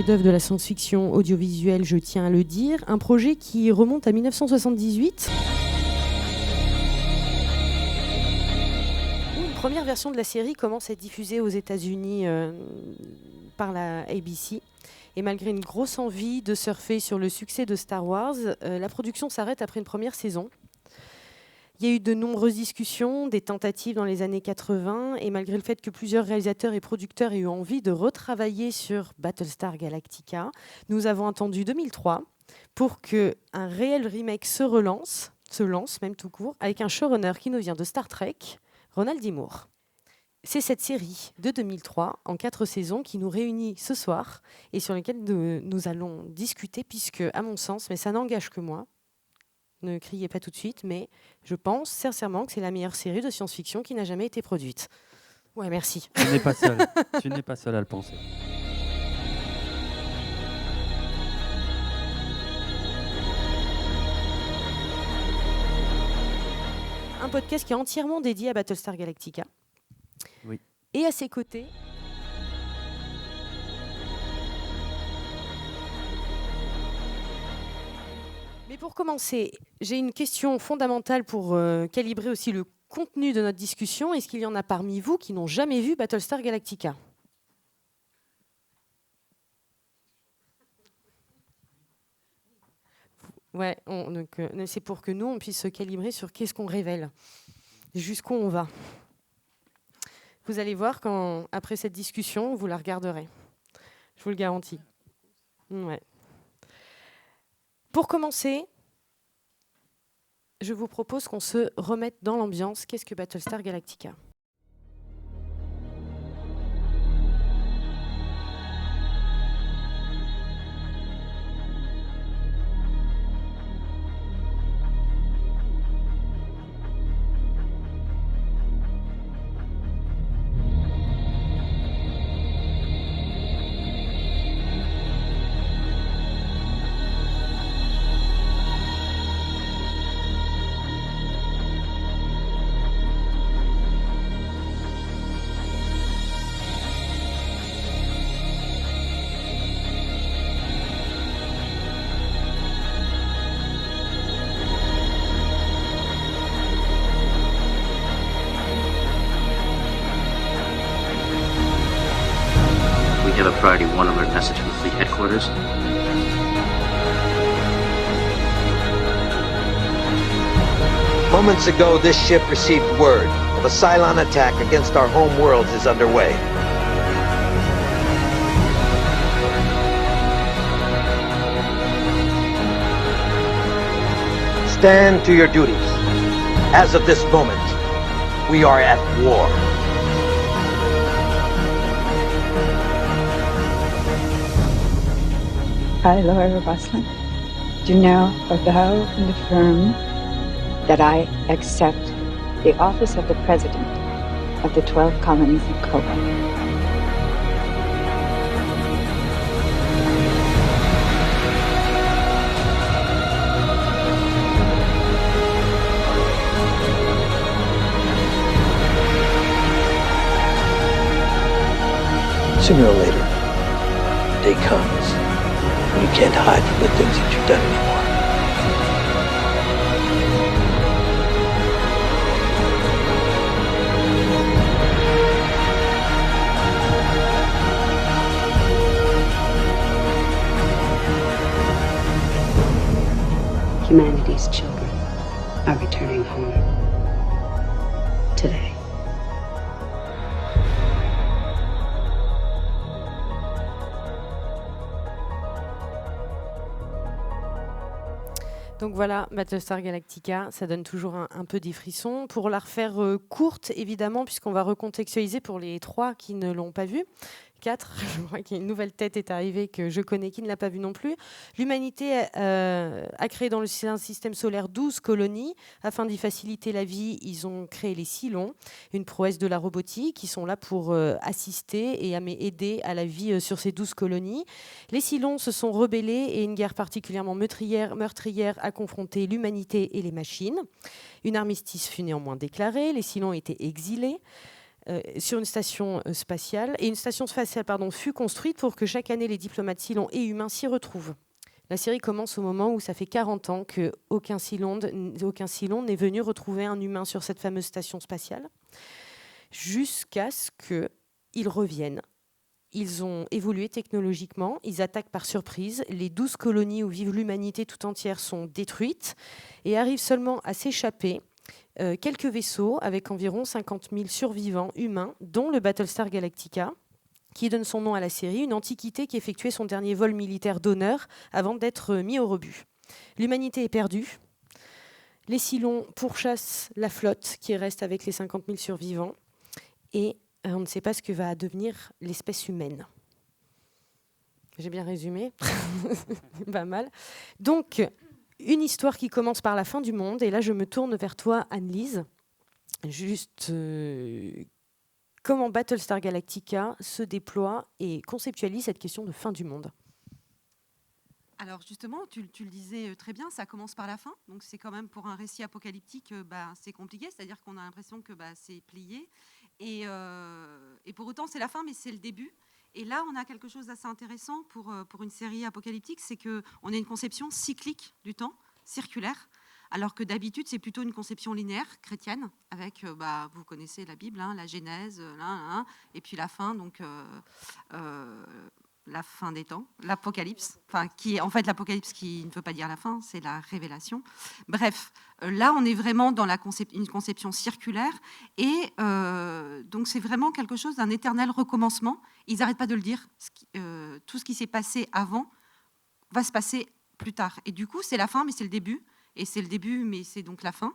chef-d'œuvre de la science-fiction audiovisuelle, je tiens à le dire. Un projet qui remonte à 1978. Une première version de la série commence à être diffusée aux États-Unis par la ABC. Et malgré une grosse envie de surfer sur le succès de Star Wars, la production s'arrête après une première saison. Il y a eu de nombreuses discussions, des tentatives dans les années 80, et malgré le fait que plusieurs réalisateurs et producteurs aient eu envie de retravailler sur Battlestar Galactica, nous avons attendu 2003 pour qu'un réel remake se lance même tout court, avec un showrunner qui nous vient de Star Trek, Ronald D. Moore. C'est cette série de 2003, en 4 saisons, qui nous réunit ce soir et sur laquelle nous allons discuter, puisque, à mon sens, mais ça n'engage que moi, ne criez pas tout de suite, mais je pense sincèrement que c'est la meilleure série de science-fiction qui n'a jamais été produite. Ouais, merci. Tu n'es pas seul. Tu n'es pas seul à le penser. Un podcast qui est entièrement dédié à Battlestar Galactica. Oui. Et à ses côtés... Mais pour commencer, j'ai une question fondamentale pour calibrer aussi le contenu de notre discussion. Est-ce qu'il y en a parmi vous qui n'ont jamais vu Battlestar Galactica ? Ouais, c'est pour que nous, on puisse se calibrer sur qu'est-ce qu'on révèle, jusqu'où on va. Vous allez voir après cette discussion, vous la regarderez. Je vous le garantis. Ouais. Pour commencer, je vous propose qu'on se remette dans l'ambiance. Qu'est-ce que Battlestar Galactica ? Priority 1 alert message from Fleet Headquarters. Moments ago, this ship received word of a Cylon attack against our home worlds is underway. Stand to your duties. As of this moment, we are at war. I, Laura Roslin, do now avow and affirm that I accept the office of the President of the 12 colonies of Koba. Sooner or later, the day comes when you can't hide from the things that you've done anymore. Humanity's children are returning home today. Donc voilà, Battlestar Galactica, ça donne toujours un peu des frissons. Pour la refaire courte, évidemment, puisqu'on va recontextualiser pour les 3 qui ne l'ont pas vue. 4, je vois qu'il y a une nouvelle tête est arrivée que je connais, qui ne l'a pas vue non plus. L'humanité a créé dans le système solaire 12 colonies. Afin d'y faciliter la vie, ils ont créé les Cylons, une prouesse de la robotique, qui sont là pour assister et aider à la vie sur ces 12 colonies. Les Cylons se sont rebellés et une guerre particulièrement meurtrière a confronté l'humanité et les machines. Une armistice fut néanmoins déclarée, les Cylons étaient exilés. sur une station spatiale. Et une station spatiale fut construite pour que chaque année les diplomates Cylons et humains s'y retrouvent. La série commence au moment où ça fait 40 ans qu'aucun Cylon n'est venu retrouver un humain sur cette fameuse station spatiale, jusqu'à ce qu'ils reviennent. Ils ont évolué technologiquement, ils attaquent par surprise, les 12 colonies où vive l'humanité tout entière sont détruites et arrivent seulement à s'échapper quelques vaisseaux avec environ 50 000 survivants humains, dont le Battlestar Galactica, qui donne son nom à la série, une antiquité qui effectuait son dernier vol militaire d'honneur avant d'être mis au rebut. L'humanité est perdue, les Cylons pourchassent la flotte qui reste avec les 50 000 survivants et on ne sait pas ce que va devenir l'espèce humaine. J'ai bien résumé. Pas mal. Donc, une histoire qui commence par la fin du monde. Et là, je me tourne vers toi, Anne-Lise. Juste comment Battlestar Galactica se déploie et conceptualise cette question de fin du monde. Alors justement, tu le disais très bien, ça commence par la fin. Donc c'est quand même pour un récit apocalyptique, c'est compliqué. C'est-à-dire qu'on a l'impression que c'est plié. Et pour autant, c'est la fin, mais c'est le début. Et là, on a quelque chose d'assez intéressant pour une série apocalyptique, c'est qu'on a une conception cyclique du temps, circulaire, alors que d'habitude, c'est plutôt une conception linéaire, chrétienne, avec, vous connaissez la Bible, la Genèse, et puis la fin, donc la fin des temps, l'Apocalypse, qui est en fait l'Apocalypse qui ne veut pas dire la fin, c'est la révélation. Bref, là on est vraiment dans une conception circulaire et donc c'est vraiment quelque chose d'un éternel recommencement. Ils n'arrêtent pas de le dire. Tout ce qui s'est passé avant va se passer plus tard. Et du coup, c'est la fin, mais c'est le début. Et c'est le début, mais c'est donc la fin.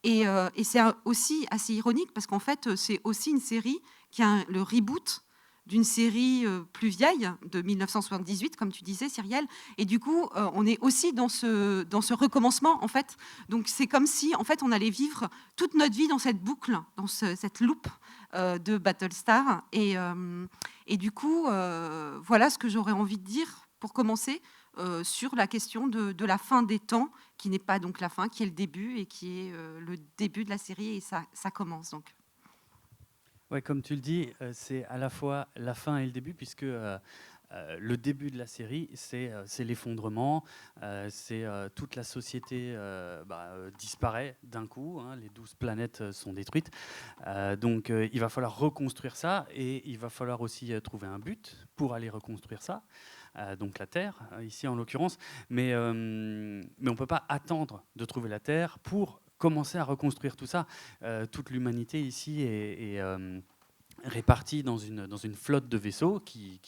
Et c'est aussi assez ironique parce qu'en fait, c'est aussi une série qui a le reboot d'une série plus vieille, de 1978, comme tu disais, Cyrielle. Et du coup, on est aussi dans ce recommencement, en fait. Donc, c'est comme si, en fait, on allait vivre toute notre vie dans cette boucle, dans cette loupe de Battlestar. Et du coup, voilà ce que j'aurais envie de dire, pour commencer, sur la question de la fin des temps, qui n'est pas donc la fin, qui est le début, et qui est le début de la série, et ça commence, donc. Ouais, comme tu le dis, c'est à la fois la fin et le début, puisque le début de la série, c'est l'effondrement, c'est toute la société disparaît d'un coup, les 12 planètes sont détruites. Donc il va falloir reconstruire ça, et il va falloir aussi trouver un but pour aller reconstruire ça. Donc la Terre, ici en l'occurrence. Mais on ne peut pas attendre de trouver la Terre pour commencer à reconstruire tout ça. Toute l'humanité ici est répartie dans une flotte de vaisseaux qui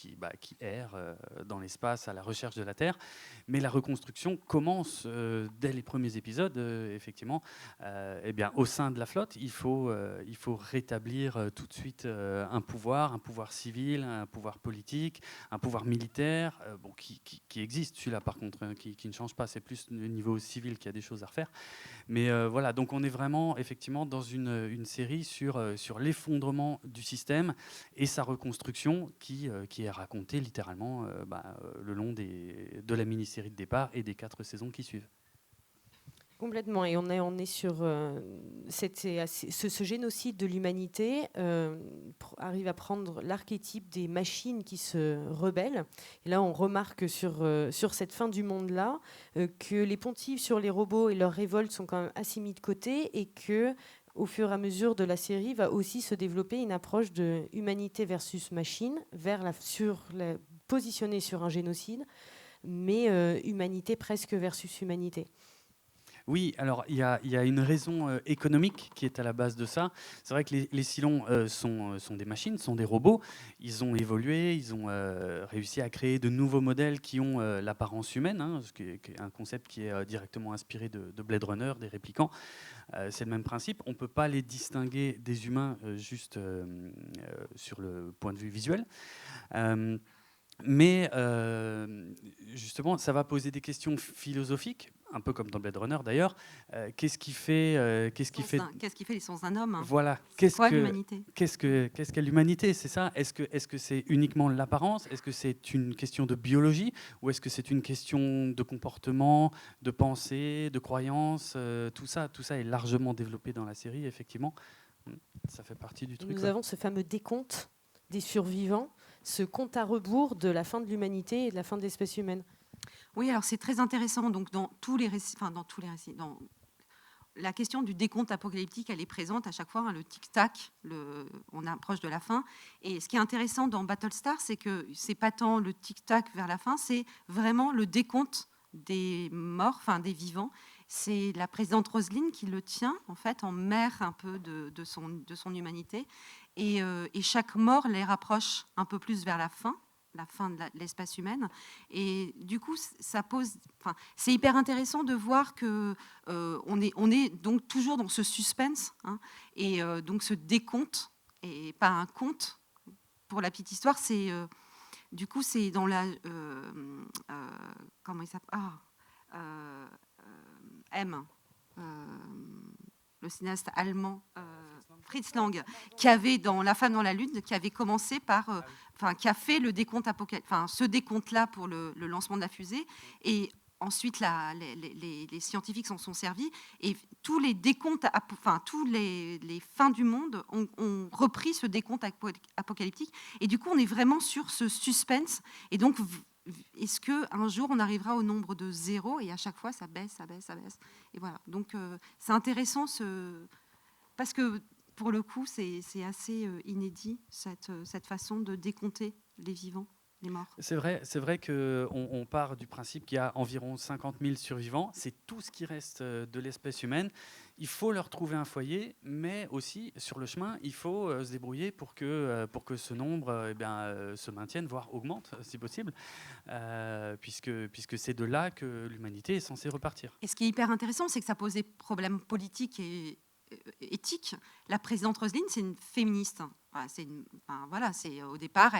errent dans l'espace à la recherche de la Terre. Mais la reconstruction commence dès les premiers épisodes, effectivement. Au sein de la flotte, il faut rétablir tout de suite un pouvoir civil, un pouvoir politique, un pouvoir militaire, qui existe, celui-là par contre, qui ne change pas. C'est plus le niveau civil qui a des choses à refaire. Mais voilà, donc on est vraiment effectivement dans une série sur l'effondrement du système et sa reconstruction qui est racontée littéralement le long de la mini-série de départ et des 4 saisons qui suivent. Complètement, et on est sur ce génocide de l'humanité arrive à prendre l'archétype des machines qui se rebellent. Et là, on remarque sur cette fin du monde-là que les pontifs sur les robots et leurs révoltes sont quand même assez mis de côté, et que au fur et à mesure de la série, va aussi se développer une approche de humanité versus machine, positionnée sur un génocide, mais humanité presque versus humanité. Oui, alors il y a une raison économique qui est à la base de ça. C'est vrai que les Cylons sont des machines, sont des robots. Ils ont évolué, ils ont réussi à créer de nouveaux modèles qui ont l'apparence humaine, ce qui est un concept qui est directement inspiré de Blade Runner, des réplicants. C'est le même principe. On ne peut pas les distinguer des humains juste sur le point de vue visuel. Mais justement, ça va poser des questions philosophiques, un peu comme dans Blade Runner d'ailleurs. Qu'est-ce qui fait l'essence d'un homme? Voilà. L'humanité? Qu'est-ce qu'est l'humanité? C'est ça. Est-ce que c'est uniquement l'apparence? Est-ce que c'est une question de biologie, ou est-ce que c'est une question de comportement, de pensée, de croyance? Tout ça est largement développé dans la série, effectivement. Ça fait partie du truc. Nous ouais. avons ce fameux décompte des survivants, ce compte à rebours de la fin de l'humanité et de la fin de l'espèce humaine. Oui, alors c'est très intéressant. Donc dans tous les récits, la question du décompte apocalyptique, elle est présente à chaque fois, hein, le tic-tac, on approche de la fin. Et ce qui est intéressant dans Battlestar, c'est que c'est pas tant le tic-tac vers la fin, c'est vraiment le décompte des morts, enfin des vivants. C'est la présidente Roselyne qui le tient, en fait, en mère un peu de son humanité. Et chaque mort les rapproche un peu plus vers la fin de l'espace humaine. Et du coup, ça pose. C'est hyper intéressant de voir que on est donc toujours dans ce suspense, hein, et donc ce décompte et pas un conte. Pour la petite histoire, c'est du coup c'est dans la comment il s'appelle M. Le cinéaste allemand Fritz Lang, qui avait dans La femme dans la lune, qui avait commencé par, qui a fait le décompte ce décompte-là pour le lancement de la fusée, et ensuite les scientifiques s'en sont servis, et tous les décomptes, tous les fins du monde ont repris ce décompte apocalyptique, et du coup on est vraiment sur ce suspense, et donc est-ce qu'un jour on arrivera au nombre de 0 et à chaque fois ça baisse, ça baisse, ça baisse. Et voilà. Donc c'est intéressant parce que pour le coup c'est assez inédit cette façon de décompter les vivants, les morts. C'est vrai qu'on part du principe qu'il y a environ 50 000 survivants. C'est tout ce qui reste de l'espèce humaine. Il faut leur trouver un foyer, mais aussi, sur le chemin, il faut se débrouiller pour que ce nombre se maintienne, voire augmente, si possible, puisque c'est de là que l'humanité est censée repartir. Et ce qui est hyper intéressant, c'est que ça pose des problèmes politiques et éthique. La présidente Roselyne, c'est une féministe. C'est au départ,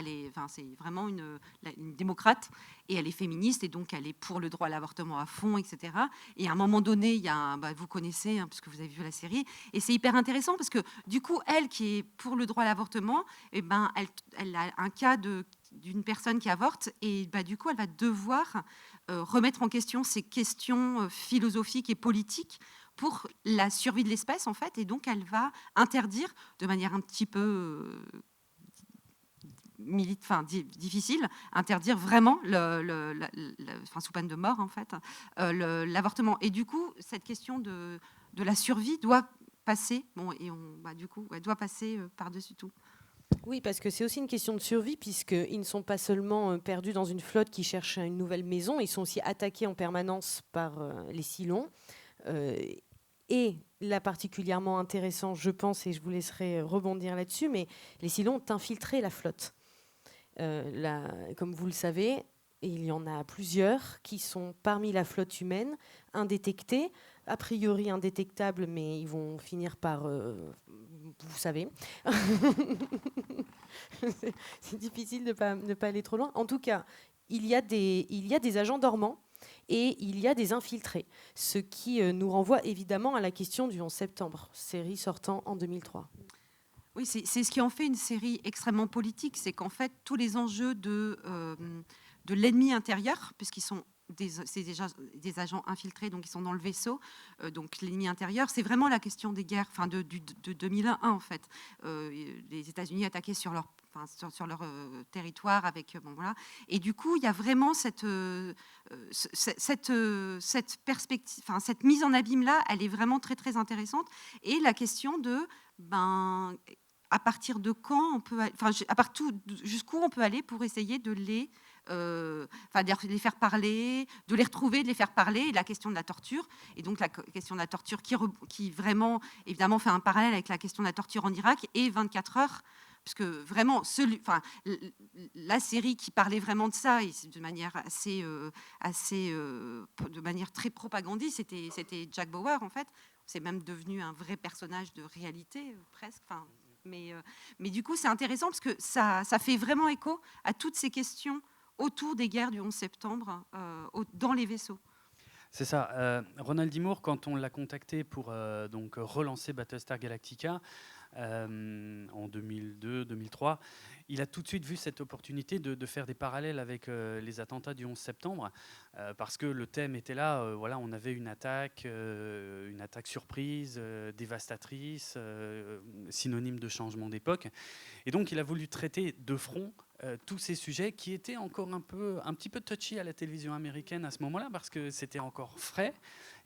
c'est vraiment une démocrate, et elle est féministe, et donc elle est pour le droit à l'avortement à fond, etc. Et à un moment donné, il y a vous connaissez, hein, puisque vous avez vu la série, et c'est hyper intéressant parce que du coup, elle qui est pour le droit à l'avortement, elle a un cas d'une personne qui avorte, et du coup, elle va devoir remettre en question ces questions philosophiques et politiques pour la survie de l'espèce, en fait, et donc elle va interdire de manière un petit peu difficile, interdire vraiment, sous peine de mort, en fait, l'avortement. Et du coup, cette question de la survie doit passer, doit passer par-dessus tout. Oui, parce que c'est aussi une question de survie, puisqu'ils ne sont pas seulement perdus dans une flotte qui cherche une nouvelle maison, ils sont aussi attaqués en permanence par les Cylons. Et là, particulièrement intéressant, je pense, et je vous laisserai rebondir là-dessus, mais les Cylons ont infiltré la flotte. Comme vous le savez, il y en a plusieurs qui sont parmi la flotte humaine, indétectés, a priori indétectables, mais ils vont finir par... vous savez. C'est difficile de ne pas aller trop loin. En tout cas, il y a des agents dormants, et il y a des infiltrés, ce qui nous renvoie évidemment à la question du 11 septembre, série sortant en 2003. Oui, c'est ce qui en fait une série extrêmement politique, c'est qu'en fait, tous les enjeux de l'ennemi intérieur, puisqu'ils sont des agents infiltrés, donc ils sont dans le vaisseau, donc l'ennemi intérieur, c'est vraiment la question des guerres, de 2001 en fait. Les États-Unis attaquaient sur leur territoire avec et du coup il y a vraiment cette perspective, cette mise en abîme là, elle est vraiment très très intéressante, et la question de à partir de quand on peut, jusqu'où on peut aller pour essayer de les faire parler, de les retrouver, de les faire parler, et la question de la torture, et donc la question de la torture qui vraiment évidemment fait un parallèle avec la question de la torture en Irak, et 24 heures, parce que vraiment la série qui parlait vraiment de ça, et de manière de manière très propagandiste, c'était Jack Bauer en fait. C'est même devenu un vrai personnage de réalité presque. Mais du coup c'est intéressant parce que ça fait vraiment écho à toutes ces questions autour des guerres du 11 septembre dans les vaisseaux. C'est ça. Ronald D. Moore, quand on l'a contacté pour donc relancer Battlestar Galactica, en 2002-2003, il a tout de suite vu cette opportunité de faire des parallèles avec les attentats du 11 septembre, parce que le thème était là. Voilà, on avait une attaque surprise, dévastatrice, synonyme de changement d'époque. Et donc, il a voulu traiter de front tous ces sujets qui étaient encore un petit peu touchy à la télévision américaine à ce moment-là, parce que c'était encore frais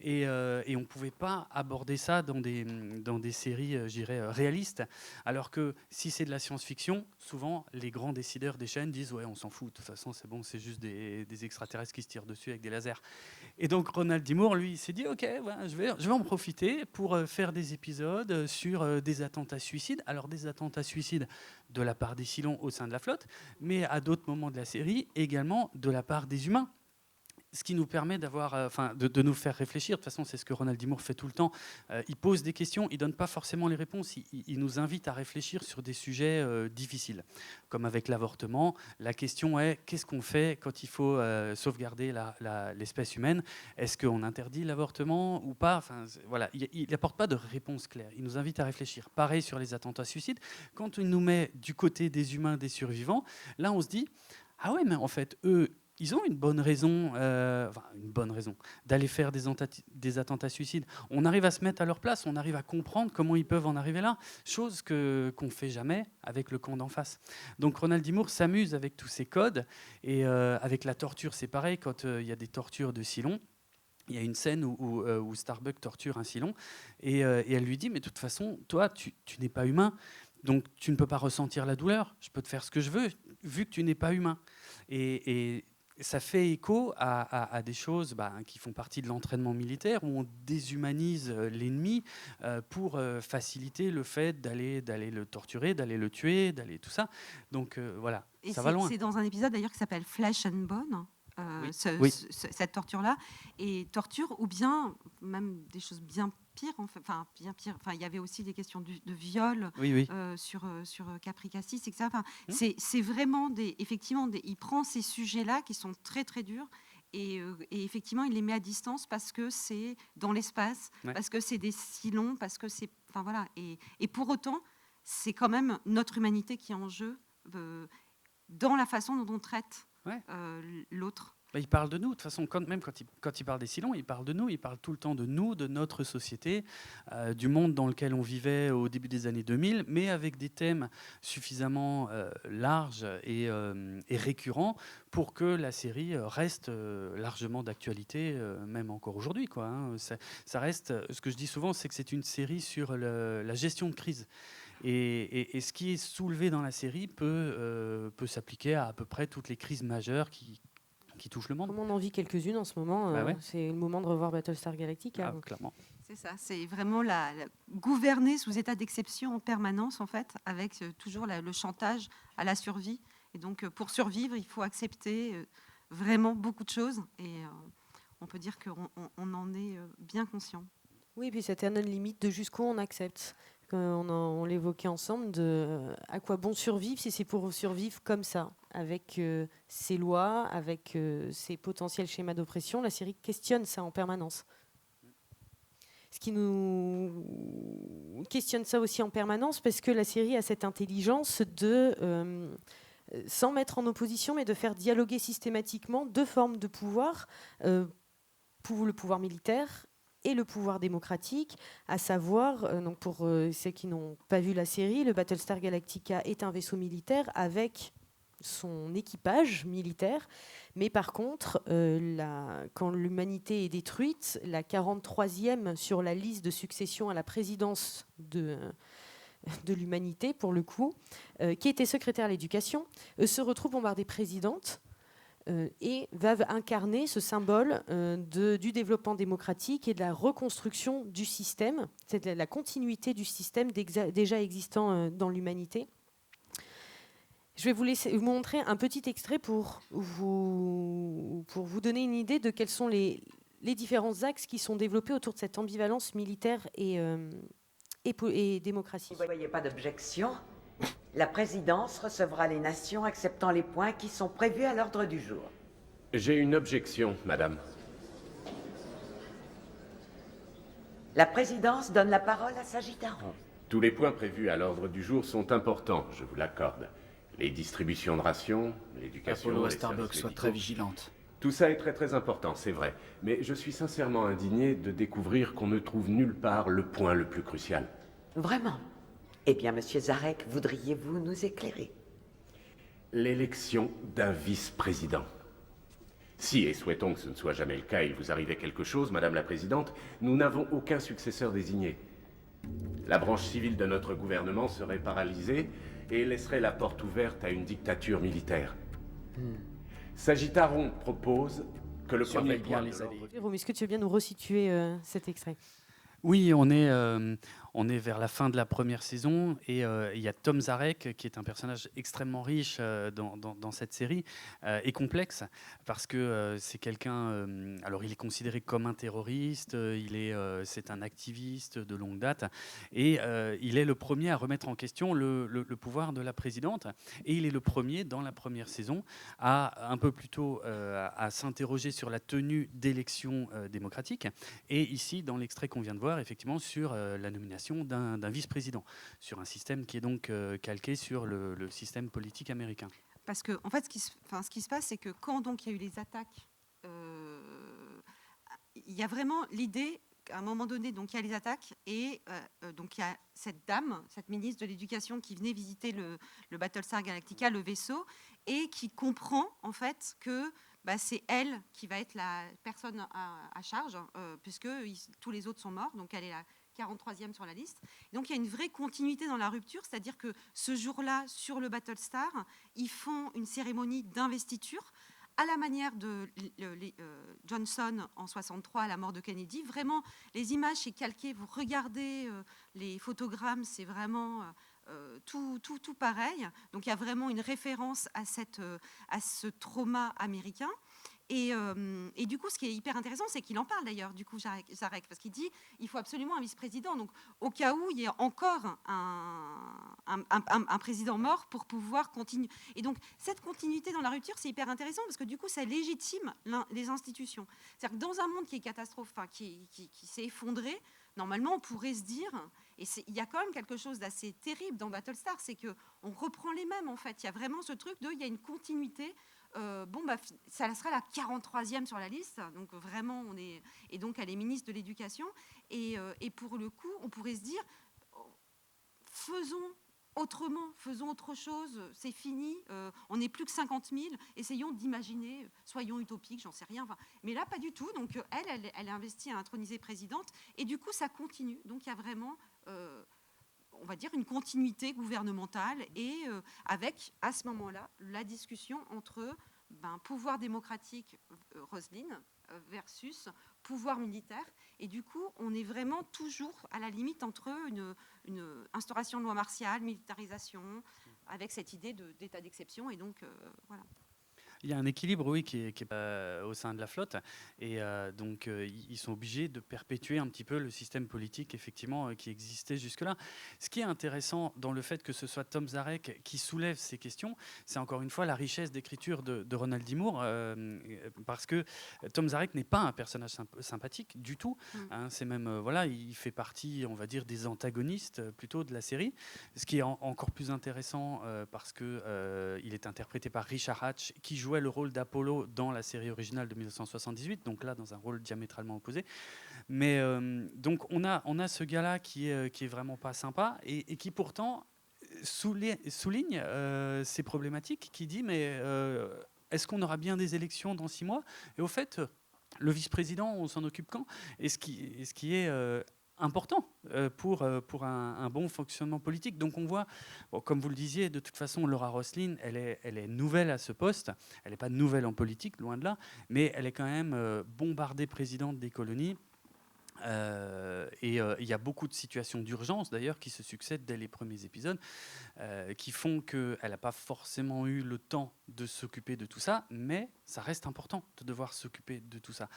et on ne pouvait pas aborder ça dans des séries, je dirais, réalistes. Alors que si c'est de la science-fiction, souvent les grands décideurs des chaînes disent ouais, on s'en fout, de toute façon c'est bon, c'est juste des extraterrestres qui se tirent dessus avec des lasers. Et donc Ronald D. Moore, lui, il s'est dit ok, voilà, je vais en profiter pour faire des épisodes sur des attentats suicides. Alors des attentats suicides de la part des Cylons au sein de la flotte, mais à d'autres moments de la série, également de la part des humains. Ce qui nous permet de nous faire réfléchir. De toute façon, c'est ce que Ronald D. Moore fait tout le temps. Il pose des questions, il ne donne pas forcément les réponses. Il nous invite à réfléchir sur des sujets difficiles, comme avec l'avortement. La question est, qu'est-ce qu'on fait quand il faut sauvegarder l'espèce humaine? Est-ce qu'on interdit l'avortement ou pas? Voilà, il n'apporte pas de réponse claire. Il nous invite à réfléchir. Pareil sur les attentats suicides. Quand il nous met du côté des humains, des survivants, là, on se dit, ah ouais, mais en fait, eux, ils ont une bonne raison d'aller faire des attentats suicides. On arrive à se mettre à leur place, on arrive à comprendre comment ils peuvent en arriver là, chose qu'on ne fait jamais avec le camp d'en face. Donc Ronald D. Moore s'amuse avec tous ces codes, et avec la torture, c'est pareil, quand il y a des tortures de Cylons. Il y a une scène où Starbuck torture un Cylon, et elle lui dit, mais de toute façon, toi, tu n'es pas humain, donc tu ne peux pas ressentir la douleur, je peux te faire ce que je veux, vu que tu n'es pas humain. Et ça fait écho à des choses qui font partie de l'entraînement militaire, où on déshumanise l'ennemi pour faciliter le fait d'aller le torturer, d'aller le tuer, d'aller tout ça. Donc voilà, et ça va loin. C'est dans un épisode d'ailleurs qui s'appelle Flesh and Bone. Oui. Cette torture-là, et torture, ou bien même des choses bien pires, bien pire. Enfin, il y avait aussi des questions de viol sur Capri Cassis, etc. Enfin, c'est vraiment effectivement, il prend ces sujets-là qui sont très très durs. Et effectivement, il les met à distance parce que c'est dans l'espace, parce que c'est des Cylons, parce que c'est, enfin voilà. Et pour autant, c'est quand même notre humanité qui est en jeu dans la façon dont on traite l'autre. Il parle de nous, de toute façon, quand il parle des Cylons, il parle de nous, il parle tout le temps de nous, de notre société, du monde dans lequel on vivait au début des années 2000, mais avec des thèmes suffisamment larges et récurrents pour que la série reste largement d'actualité, même encore aujourd'hui, quoi, hein. Ça reste, ce que je dis souvent, c'est que c'est une série sur la gestion de crise. Et ce qui est soulevé dans la série peut s'appliquer à peu près toutes les crises majeures qui touchent le monde. Comme on en vit quelques-unes en ce moment, c'est le moment de revoir Battlestar Galactica. Clairement. C'est ça, c'est vraiment gouverner sous état d'exception en permanence, en fait, avec toujours le chantage à la survie. Et donc, pour survivre, il faut accepter vraiment beaucoup de choses. Et on peut dire qu'on en est bien conscient. Oui, et puis cette éternelle limite de jusqu'où on accepte. On l'évoquait ensemble, à quoi bon survivre si c'est pour survivre comme ça, avec ces lois, avec ces potentiels schémas d'oppression. La série questionne ça en permanence. Ce qui nous questionne ça aussi en permanence, parce que la série a cette intelligence de, sans mettre en opposition, mais de faire dialoguer systématiquement deux formes de pouvoir, pour le pouvoir militaire et le pouvoir démocratique, à savoir, donc pour ceux qui n'ont pas vu la série, le Battlestar Galactica est un vaisseau militaire avec son équipage militaire, mais par contre, quand l'humanité est détruite, la 43e sur la liste de succession à la présidence de l'humanité, pour le coup, qui était secrétaire à l'éducation, se retrouve bombardée présidente, et va incarner ce symbole du développement démocratique et de la reconstruction du système, c'est la continuité du système déjà existant dans l'humanité. Je vais vous montrer un petit extrait pour vous donner une idée de quels sont les différents axes qui sont développés autour de cette ambivalence militaire et démocratie. Vous ne voyez pas d'objection ? La présidence recevra les nations acceptant les points qui sont prévus à l'ordre du jour. J'ai une objection, madame. La présidence donne la parole à Sagittaro. Tous les points prévus à l'ordre du jour sont importants, je vous l'accorde. Les distributions de rations, l'éducation, Apollo à les Starbucks, services sois médicaux. très vigilante. Tout ça est très très important, c'est vrai. Mais je suis sincèrement indigné de découvrir qu'on ne trouve nulle part le point le plus crucial. Vraiment? Eh bien, monsieur Zarek, voudriez-vous nous éclairer? L'élection d'un vice-président. Si, et souhaitons que ce ne soit jamais le cas, il vous arrivait quelque chose, Madame la Présidente, nous n'avons aucun successeur désigné. La branche civile de notre gouvernement serait paralysée et laisserait la porte ouverte à une dictature militaire. Sagittaron propose que le premier Surveille bien point de les l'ordre- allées. Jérôme, est-ce que tu veux bien nous resituer cet extrait? Oui, on est vers la fin de la première saison et il y a Tom Zarek qui est un personnage extrêmement riche dans cette série et complexe parce que c'est quelqu'un. Alors, il est considéré comme un terroriste, c'est un activiste de longue date et il est le premier à remettre en question le pouvoir de la présidente et il est le premier dans la première saison à un peu plus tôt à s'interroger sur la tenue d'élections démocratiques et ici dans l'extrait qu'on vient de voir effectivement sur la nomination d'un vice-président, sur un système qui est donc calqué sur le système politique américain. Parce que, en fait, ce qui se passe, c'est que quand donc il y a eu les attaques, il y a vraiment l'idée qu'à un moment donné, donc il y a les attaques et donc il y a cette dame, cette ministre de l'Éducation qui venait visiter le Battlestar Galactica, le vaisseau, et qui comprend en fait que c'est elle qui va être la personne à charge, puisque tous les autres sont morts, donc elle est la 43e sur la liste. Donc il y a une vraie continuité dans la rupture, c'est-à-dire que ce jour-là, sur le Battlestar, ils font une cérémonie d'investiture à la manière de Johnson en 63 à la mort de Kennedy. Vraiment, les images, c'est calqué. Vous regardez les photogrammes, c'est vraiment tout pareil. Donc il y a vraiment une référence à ce trauma américain. Et du coup, ce qui est hyper intéressant, c'est qu'il en parle d'ailleurs, du coup, Zarek, parce qu'il dit il faut absolument un vice-président. Donc, au cas où il y ait encore un président mort pour pouvoir continuer. Et donc, cette continuité dans la rupture, c'est hyper intéressant parce que du coup, ça légitime les institutions. C'est-à-dire que dans un monde qui est catastrophe, qui s'est effondré, normalement, on pourrait se dire, et il y a quand même quelque chose d'assez terrible dans Battlestar, c'est qu'on reprend les mêmes, en fait. Il y a vraiment ce truc il y a une continuité. Ça sera la 43e sur la liste, donc vraiment et donc elle est ministre de l'Éducation et pour le coup on pourrait se dire faisons autrement, faisons autre chose, c'est fini, on n'est plus que 50 000, essayons d'imaginer, soyons utopiques, j'en sais rien, mais là pas du tout, donc elle est investie à introniser présidente et du coup ça continue, donc il y a vraiment on va dire une continuité gouvernementale et avec, à ce moment-là, la discussion entre pouvoir démocratique, Roselyne, versus pouvoir militaire. Et du coup, on est vraiment toujours à la limite entre une instauration de loi martiale, militarisation, avec cette idée d'état d'exception. Et donc, voilà. Il y a un équilibre, oui, qui est au sein de la flotte, et donc ils sont obligés de perpétuer un petit peu le système politique, effectivement, qui existait jusque-là. Ce qui est intéressant dans le fait que ce soit Tom Zarek qui soulève ces questions, c'est encore une fois la richesse d'écriture de Ronald D. Moore, parce que Tom Zarek n'est pas un personnage sympathique du tout. Hein, c'est même, il fait partie, on va dire, des antagonistes plutôt de la série, ce qui est encore plus intéressant parce que il est interprété par Richard Hatch, qui jouait le rôle d'Apollo dans la série originale de 1978, donc là dans un rôle diamétralement opposé. Mais donc on a ce gars-là qui est vraiment pas sympa et qui pourtant souligne ces problématiques, qui dit mais est-ce qu'on aura bien des élections dans 6 mois? Et au fait, le vice-président, on s'en occupe quand? Et ce qui est important pour un bon fonctionnement politique. Donc on voit, comme vous le disiez, de toute façon, Laura Roslin, elle est nouvelle à ce poste. Elle n'est pas nouvelle en politique, loin de là, mais elle est quand même bombardée présidente des colonies. Et il y a beaucoup de situations d'urgence, d'ailleurs, qui se succèdent dès les premiers épisodes, qui font qu'elle n'a pas forcément eu le temps de s'occuper de tout ça, mais ça reste important de devoir s'occuper de tout ça.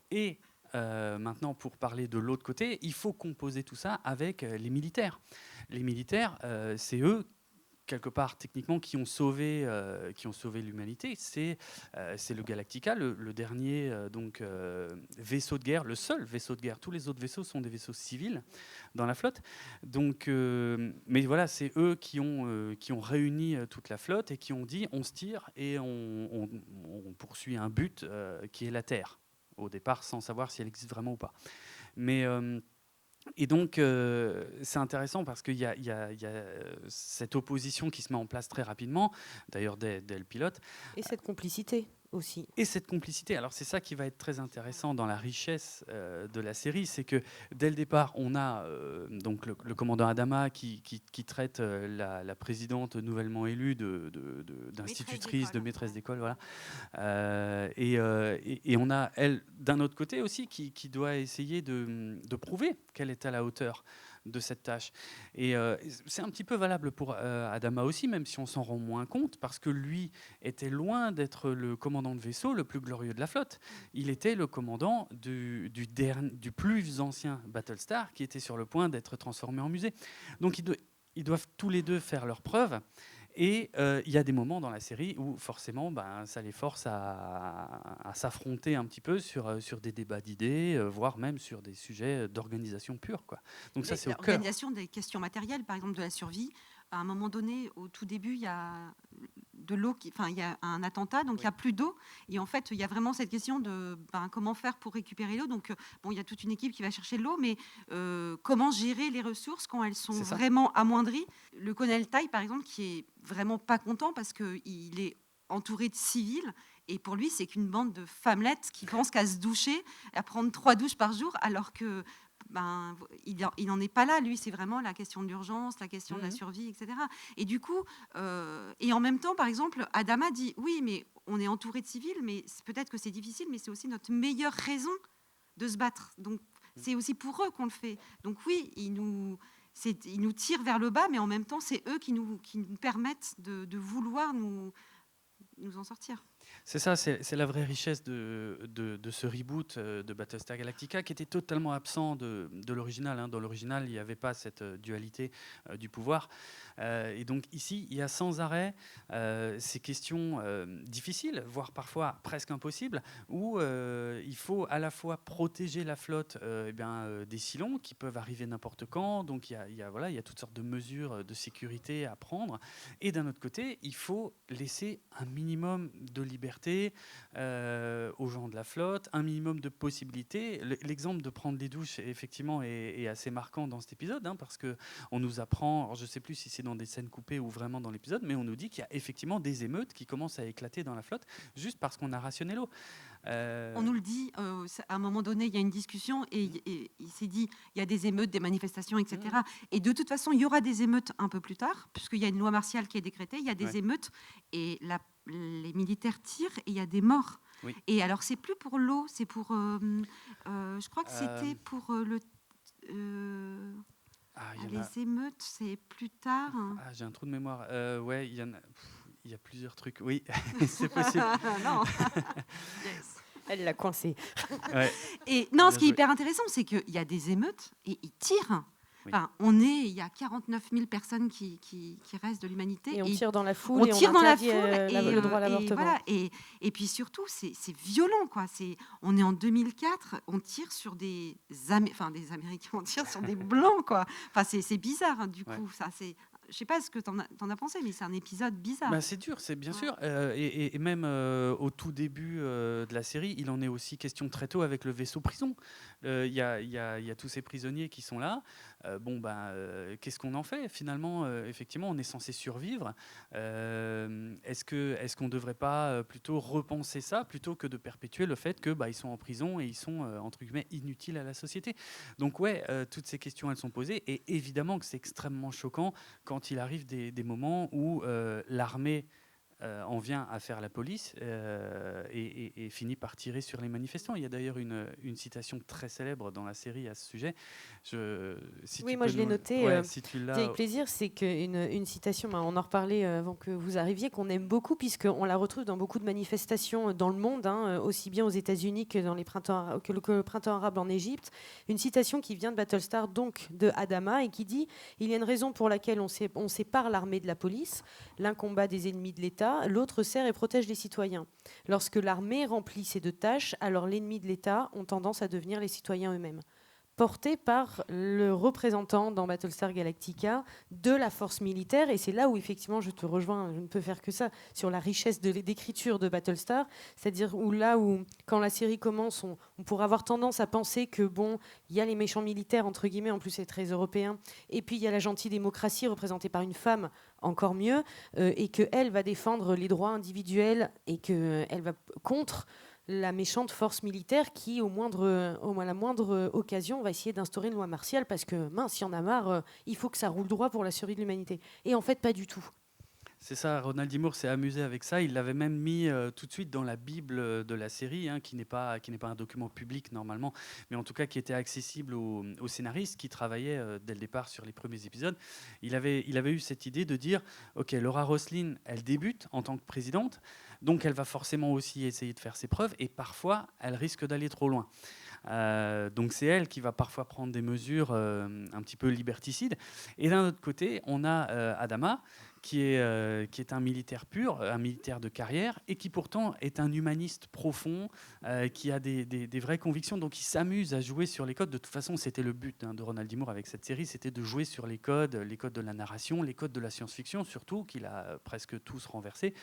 Et maintenant, pour parler de l'autre côté, il faut composer tout ça avec les militaires. Les militaires, c'est eux quelque part, techniquement, qui ont sauvé l'humanité. C'est le Galactica, le dernier vaisseau de guerre, le seul vaisseau de guerre. Tous les autres vaisseaux sont des vaisseaux civils dans la flotte. Donc, mais voilà, c'est eux qui ont réuni toute la flotte et qui ont dit on se tire et on poursuit un but qui est la Terre, au départ, sans savoir si elle existe vraiment ou pas. Mais et donc, c'est intéressant parce qu'il y a cette opposition qui se met en place très rapidement, d'ailleurs dès le pilote. Et cette complicité aussi. Et cette complicité, alors c'est ça qui va être très intéressant dans la richesse de la série, c'est que dès le départ, on a donc le commandant Adama qui traite la présidente nouvellement élue d'institutrice, de maîtresse d'école, voilà. Et on a elle d'un autre côté aussi qui doit essayer de prouver qu'elle est à la hauteur de cette tâche. Et c'est un petit peu valable pour Adama aussi, même si on s'en rend moins compte, parce que lui était loin d'être le commandant de vaisseau le plus glorieux de la flotte. Il était le commandant du plus ancien Battlestar, qui était sur le point d'être transformé en musée. Donc ils doivent tous les deux faire leurs preuves. Et il y a des moments dans la série où forcément ça les force à s'affronter un petit peu sur des débats d'idées, voire même sur des sujets d'organisation pure, quoi. Donc ça, c'est au cœur. L'organisation des questions matérielles, par exemple de la survie. À un moment donné, au tout début, il y a de l'eau, il y a un attentat, donc il n'y a plus d'eau. Et en fait, il y a vraiment cette question de comment faire pour récupérer l'eau. Donc, il y a toute une équipe qui va chercher de l'eau, mais comment gérer les ressources quand elles sont vraiment amoindries. Le colonel Tai, par exemple, qui est vraiment pas content parce qu'il est entouré de civils. Et pour lui, c'est qu'une bande de femmelettes qui pensent qu'à se doucher, à prendre 3 douches par jour, alors que il n'en est pas là. Lui, c'est vraiment la question de l'urgence, la question de la survie, etc. Et du coup, et en même temps, par exemple, Adama dit, oui, mais on est entouré de civils, mais peut-être que c'est difficile, mais c'est aussi notre meilleure raison de se battre. Donc, c'est aussi pour eux qu'on le fait. Donc oui, ils nous tirent vers le bas, mais en même temps, c'est eux qui nous permettent de vouloir nous en sortir. C'est ça, c'est la vraie richesse de ce reboot de Battlestar Galactica, qui était totalement absent de l'original. Hein. Dans l'original, il n'y avait pas cette dualité du pouvoir. Et donc ici, il y a sans arrêt ces questions difficiles, voire parfois presque impossibles, où il faut à la fois protéger la flotte des Cylons qui peuvent arriver n'importe quand. Donc il y a toutes sortes de mesures de sécurité à prendre. Et d'un autre côté, il faut laisser un minimum de liberté aux gens de la flotte, un minimum de possibilités. L'exemple de prendre des douches, effectivement, est assez marquant dans cet épisode, hein, parce qu'on nous apprend, alors je ne sais plus si c'est dans des scènes coupées ou vraiment dans l'épisode, mais on nous dit qu'il y a effectivement des émeutes qui commencent à éclater dans la flotte juste parce qu'on a rationné l'eau. On nous le dit, à un moment donné, il y a une discussion et il s'est dit, il y a des émeutes, des manifestations, etc. Et de toute façon, il y aura des émeutes un peu plus tard, puisqu'il y a une loi martiale qui est décrétée, il y a des émeutes et les militaires tirent et il y a des morts. Oui. Et alors, c'est plus pour l'eau, c'est pour... je crois que c'était pour les émeutes, c'est plus tard. J'ai un trou de mémoire. Ouais, il y en a... Il y a plusieurs trucs. Oui, c'est possible. Non. Yes. Elle l'a coincé. Ouais. Et non, ce qui est hyper intéressant, c'est qu'il y a des émeutes et ils tirent. Oui. Enfin, il y a 49 000 personnes qui restent de l'humanité. Et on tire dans la foule. On tire dans la foule le droit à l'avortement. Voilà, et puis surtout, c'est violent, quoi. On est en 2004, on tire sur des Américains, on tire sur des Blancs, quoi. Enfin, c'est bizarre, hein, du coup. Ça, c'est... Je ne sais pas ce que tu en as pensé, mais c'est un épisode bizarre. C'est dur, c'est bien sûr. Et même au tout début de la série, il en est aussi question très tôt avec le vaisseau prison. Il y a tous ces prisonniers qui sont là. Qu'est-ce qu'on en fait ? Finalement, effectivement, on est censé survivre. Est-ce qu'on ne devrait pas plutôt repenser ça, plutôt que de perpétuer le fait qu'ils sont en prison et ils sont, entre guillemets, inutiles à la société ? Donc toutes ces questions, elles sont posées. Et évidemment que c'est extrêmement choquant quand il arrive des moments où l'armée en vient à faire la police et finit par tirer sur les manifestants. Il y a d'ailleurs une citation très célèbre dans la série à ce sujet. Oui, moi je l'ai noté. Si tu l'as. Avec plaisir, c'est qu'une citation, on en reparlait avant que vous arriviez, qu'on aime beaucoup, puisqu'on la retrouve dans beaucoup de manifestations dans le monde, aussi bien aux États-Unis que dans que le printemps arabe en Égypte. Une citation qui vient de Battlestar, donc de Adama, et qui dit « Il y a une raison pour laquelle on sépare l'armée de la police. L'un combat des ennemis de l'État, l'autre sert et protège les citoyens. Lorsque l'armée remplit ces deux tâches, alors l'ennemi de l'État ont tendance à devenir les citoyens eux-mêmes. » Porté par le représentant dans Battlestar Galactica de la force militaire. Et c'est là où, effectivement, je te rejoins, je ne peux faire que ça, sur la richesse d'écriture de Battlestar. C'est-à-dire où, quand la série commence, on pourrait avoir tendance à penser que, il y a les méchants militaires, entre guillemets, en plus c'est très européen, et puis il y a la gentille démocratie représentée par une femme, encore mieux, et qu'elle va défendre les droits individuels et qu'elle va contre la méchante force militaire qui, à la moindre occasion, va essayer d'instaurer une loi martiale parce que, mince, il y en a marre, il faut que ça roule droit pour la survie de l'humanité. Et en fait, pas du tout. C'est ça, Ronald D. Moore s'est amusé avec ça. Il l'avait même mis tout de suite dans la Bible de la série, qui n'est pas un document public normalement, mais en tout cas qui était accessible aux scénaristes qui travaillaient dès le départ sur les premiers épisodes. Il avait eu cette idée de dire, ok, Laura Roslin, elle débute en tant que présidente, donc elle va forcément aussi essayer de faire ses preuves, et parfois, elle risque d'aller trop loin. Donc c'est elle qui va parfois prendre des mesures un petit peu liberticides. Et d'un autre côté, on a Adama, qui est un militaire pur, un militaire de carrière, et qui pourtant est un humaniste profond, qui a des vraies convictions, donc il s'amuse à jouer sur les codes. De toute façon, c'était le but de Ronald D. Moore avec cette série, c'était de jouer sur les codes de la narration, les codes de la science-fiction, surtout, qu'il a presque tous renversés.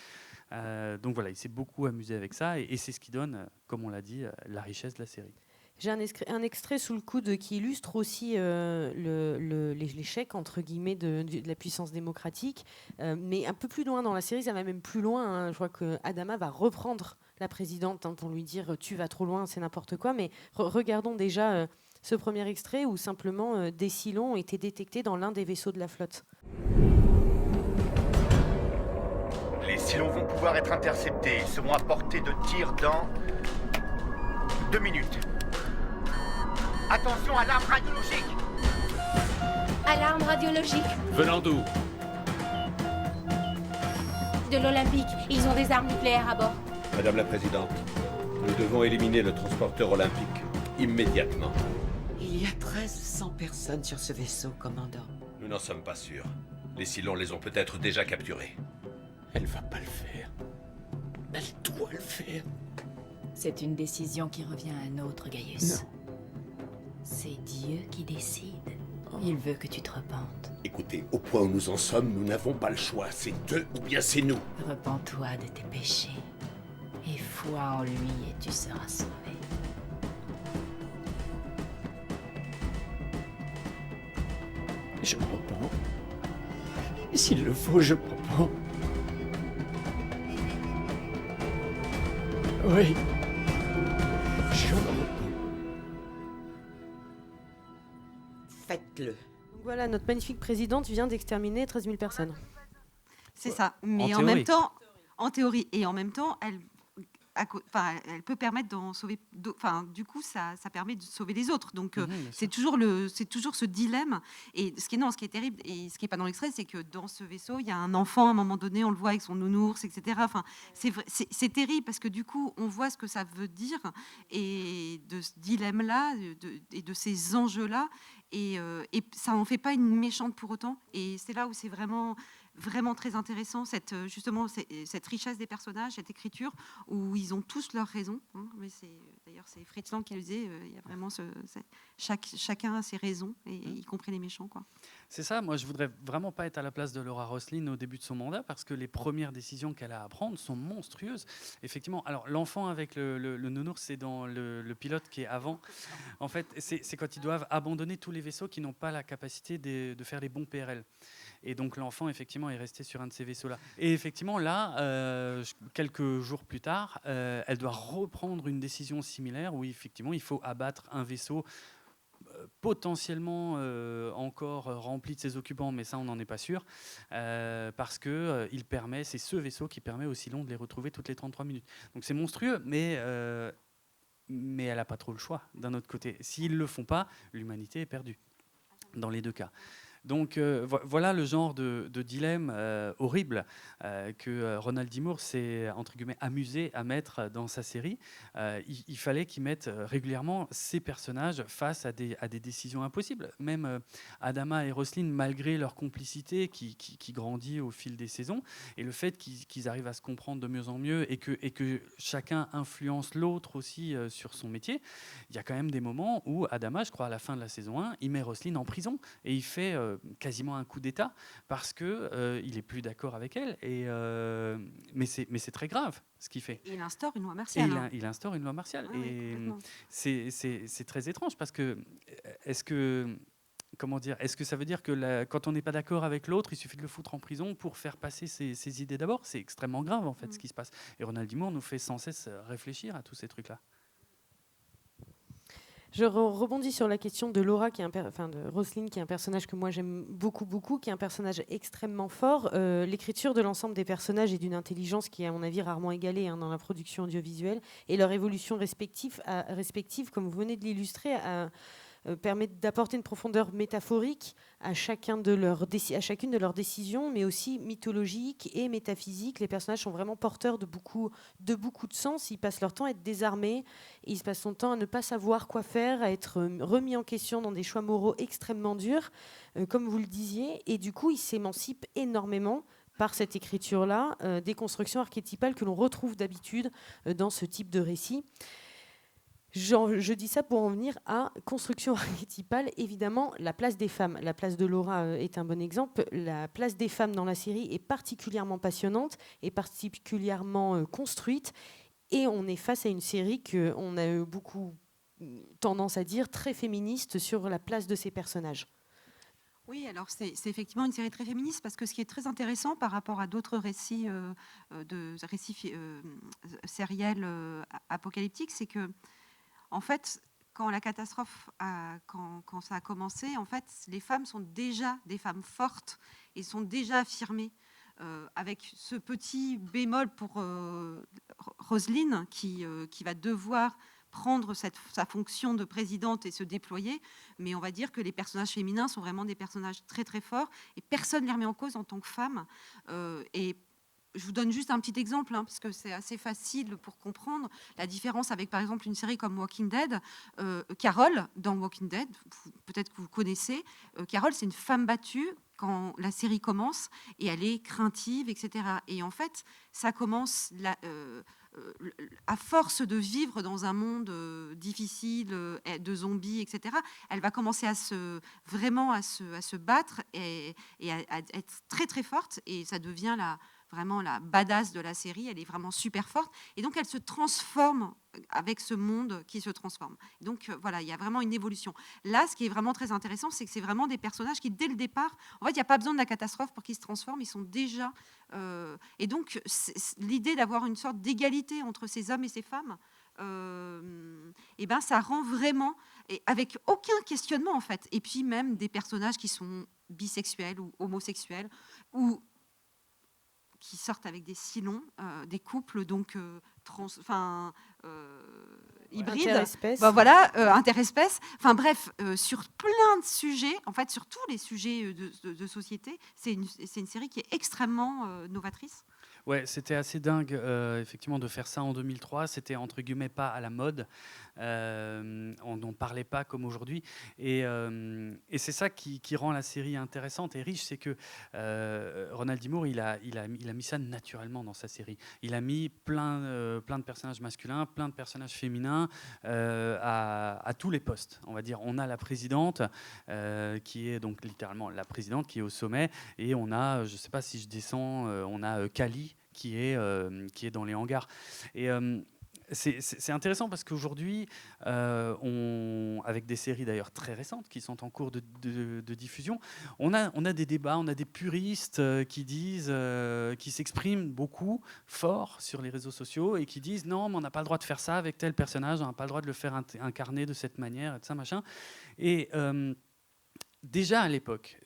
Donc voilà, il s'est beaucoup amusé avec ça, et c'est ce qui donne, comme on l'a dit, la richesse de la série. J'ai un extrait sous le coude qui illustre aussi l'échec, entre guillemets, de la puissance démocratique. Mais un peu plus loin dans la série, ça va même plus loin. Je crois qu'Adama va reprendre la présidente pour lui dire « tu vas trop loin, c'est n'importe quoi ». Mais regardons déjà ce premier extrait où simplement des Cylons ont été détectés dans l'un des vaisseaux de la flotte. Les Cylons vont pouvoir être interceptés. Ils seront à portée de tir dans 2 minutes. Attention, alarme radiologique! Alarme radiologique. Venant d'où? De l'Olympique. Ils ont des armes nucléaires à bord. Madame la Présidente, nous devons éliminer le transporteur olympique immédiatement. Il y a 1300 personnes sur ce vaisseau, commandant. Nous n'en sommes pas sûrs. Les Cylons les ont peut-être déjà capturés. Elle va pas le faire. Elle doit le faire. C'est une décision qui revient à un autre, Gaius. Non. C'est Dieu qui décide. Il veut que tu te repentes. Écoutez, au point où nous en sommes, nous n'avons pas le choix. C'est eux ou bien c'est nous. Repens-toi de tes péchés. Et foi en lui et tu seras sauvé. Je me repens. S'il le faut, je me repens. Oui. Je me repens. Faites-le. Voilà, notre magnifique présidente vient d'exterminer 13 000 personnes. C'est ça. Mais en même temps, en théorie, et en même temps, elle peut permettre d'en sauver. Du coup, ça permet de sauver les autres. Donc, c'est toujours ce dilemme. Et ce qui est terrible et ce qui est pas dans l'extrait, c'est que dans ce vaisseau, il y a un enfant à un moment donné, on le voit avec son nounours, etc. Enfin, c'est terrible parce que du coup, on voit ce que ça veut dire et de ce dilemme-là et de ces enjeux-là. Et ça n'en fait pas une méchante pour autant. Et c'est là où c'est vraiment très intéressant, cette richesse des personnages, cette écriture, où ils ont tous leurs raisons. Mais d'ailleurs, c'est Fritz Lang qui le disait, il y a vraiment chacun a ses raisons, y compris les méchants, quoi. C'est ça, moi je voudrais vraiment pas être à la place de Laura Roslin au début de son mandat, parce que les premières décisions qu'elle a à prendre sont monstrueuses. Effectivement, alors l'enfant avec le nounours, c'est dans le pilote qui est avant. En fait, c'est quand ils doivent abandonner tous les vaisseaux qui n'ont pas la capacité de faire les bons PRL. Et donc l'enfant, effectivement, est resté sur un de ces vaisseaux-là. Et effectivement, là, quelques jours plus tard, elle doit reprendre une décision similaire où, effectivement, il faut abattre un vaisseau potentiellement encore rempli de ses occupants, mais ça on n'en est pas sûr, parce que c'est ce vaisseau qui permet aux Cylons de les retrouver toutes les 33 minutes. Donc c'est monstrueux, mais elle n'a pas trop le choix d'un autre côté. S'ils ne le font pas, l'humanité est perdue, dans les deux cas. Donc voilà le genre de dilemme horrible que Ronald D. Moore s'est entre guillemets amusé à mettre dans sa série. Il fallait qu'il mette régulièrement ces personnages face à des décisions impossibles. Même Adama et Roslin, malgré leur complicité qui grandit au fil des saisons, et le fait qu'ils arrivent à se comprendre de mieux en mieux et que chacun influence l'autre aussi sur son métier, il y a quand même des moments où Adama, je crois à la fin de la saison 1, il met Roslin en prison et il fait quasiment un coup d'État parce que il est plus d'accord avec elle. Mais c'est très grave ce qu'il fait. Et il instaure une loi martiale. Il instaure une loi martiale. Oui, et c'est très étrange parce que est-ce que ça veut dire que quand on n'est pas d'accord avec l'autre, il suffit de le foutre en prison pour faire passer ses idées d'abord? C'est extrêmement grave en fait ce qui se passe. Et Ronald D. Moore nous fait sans cesse réfléchir à tous ces trucs-là. Je rebondis sur la question de Laura, de Roslin, qui est un personnage que moi j'aime beaucoup, qui est un personnage extrêmement fort. L'écriture de l'ensemble des personnages est d'une intelligence qui est, à mon avis, rarement égalée dans la production audiovisuelle. Et leur évolution respective, comme vous venez de l'illustrer, permet d'apporter une profondeur métaphorique à chacune de leurs décisions, mais aussi mythologique et métaphysique. Les personnages sont vraiment porteurs de beaucoup de sens. Ils passent leur temps à être désarmés, et ils passent son temps à ne pas savoir quoi faire, à être remis en question dans des choix moraux extrêmement durs, comme vous le disiez. Et du coup, ils s'émancipent énormément par cette écriture-là, des constructions archétypales que l'on retrouve d'habitude dans ce type de récit. Je dis ça pour en venir à construction archétypale. Évidemment, la place des femmes. La place de Laura est un bon exemple. La place des femmes dans la série est particulièrement passionnante et particulièrement construite. Et on est face à une série qu'on a eu beaucoup tendance à dire très féministe sur la place de ces personnages. Oui, alors c'est effectivement une série très féministe, parce que ce qui est très intéressant par rapport à d'autres récits, sériels apocalyptiques, c'est que en fait, quand la catastrophe, quand ça a commencé, en fait, les femmes sont déjà des femmes fortes et sont déjà affirmées. Avec ce petit bémol pour Roslin, qui va devoir prendre sa fonction de présidente et se déployer, mais on va dire que les personnages féminins sont vraiment des personnages très très forts et personne ne les remet en cause en tant que femmes. Et je vous donne juste un petit exemple, parce que c'est assez facile pour comprendre la différence avec, par exemple, une série comme Walking Dead. Carol, dans Walking Dead, peut-être que vous connaissez, Carol, c'est une femme battue quand la série commence, et elle est craintive, etc. Et en fait, ça commence à force de vivre dans un monde difficile, de zombies, etc. Elle va commencer à se battre et à être très très forte, et ça devient vraiment la badass de la série. Elle est vraiment super forte, et donc elle se transforme avec ce monde qui se transforme. Donc voilà, il y a vraiment une évolution. Là, ce qui est vraiment très intéressant, c'est que c'est vraiment des personnages qui, dès le départ, en fait, il n'y a pas besoin de la catastrophe pour qu'ils se transforment, ils sont déjà... et donc, l'idée d'avoir une sorte d'égalité entre ces hommes et ces femmes, et ben, ça rend vraiment... Et avec aucun questionnement, en fait. Et puis même des personnages qui sont bisexuels ou homosexuels, ou qui sortent avec des Cylons, des couples donc hybrides, interespèces. Interespèces. Enfin bref, sur plein de sujets, en fait sur tous les sujets de société, c'est une série qui est extrêmement novatrice. Ouais, c'était assez dingue, effectivement, de faire ça en 2003. C'était, entre guillemets, pas à la mode. On n'en parlait pas comme aujourd'hui. Et c'est ça qui rend la série intéressante et riche, c'est que Ronald D. Moore, il a mis ça naturellement dans sa série. Il a mis plein de personnages masculins, plein de personnages féminins à tous les postes, on va dire. On a la présidente, qui est donc littéralement la présidente, qui est au sommet. Et on a, je ne sais pas si je descends, on a Kali, qui est dans les hangars. Et C'est intéressant parce qu'aujourd'hui, avec des séries d'ailleurs très récentes qui sont en cours de diffusion, on a des débats, on a des puristes qui s'expriment beaucoup, fort sur les réseaux sociaux et qui disent non, mais on n'a pas le droit de faire ça avec tel personnage, on n'a pas le droit de le faire incarner de cette manière, et de ça, machin. Et déjà à l'époque,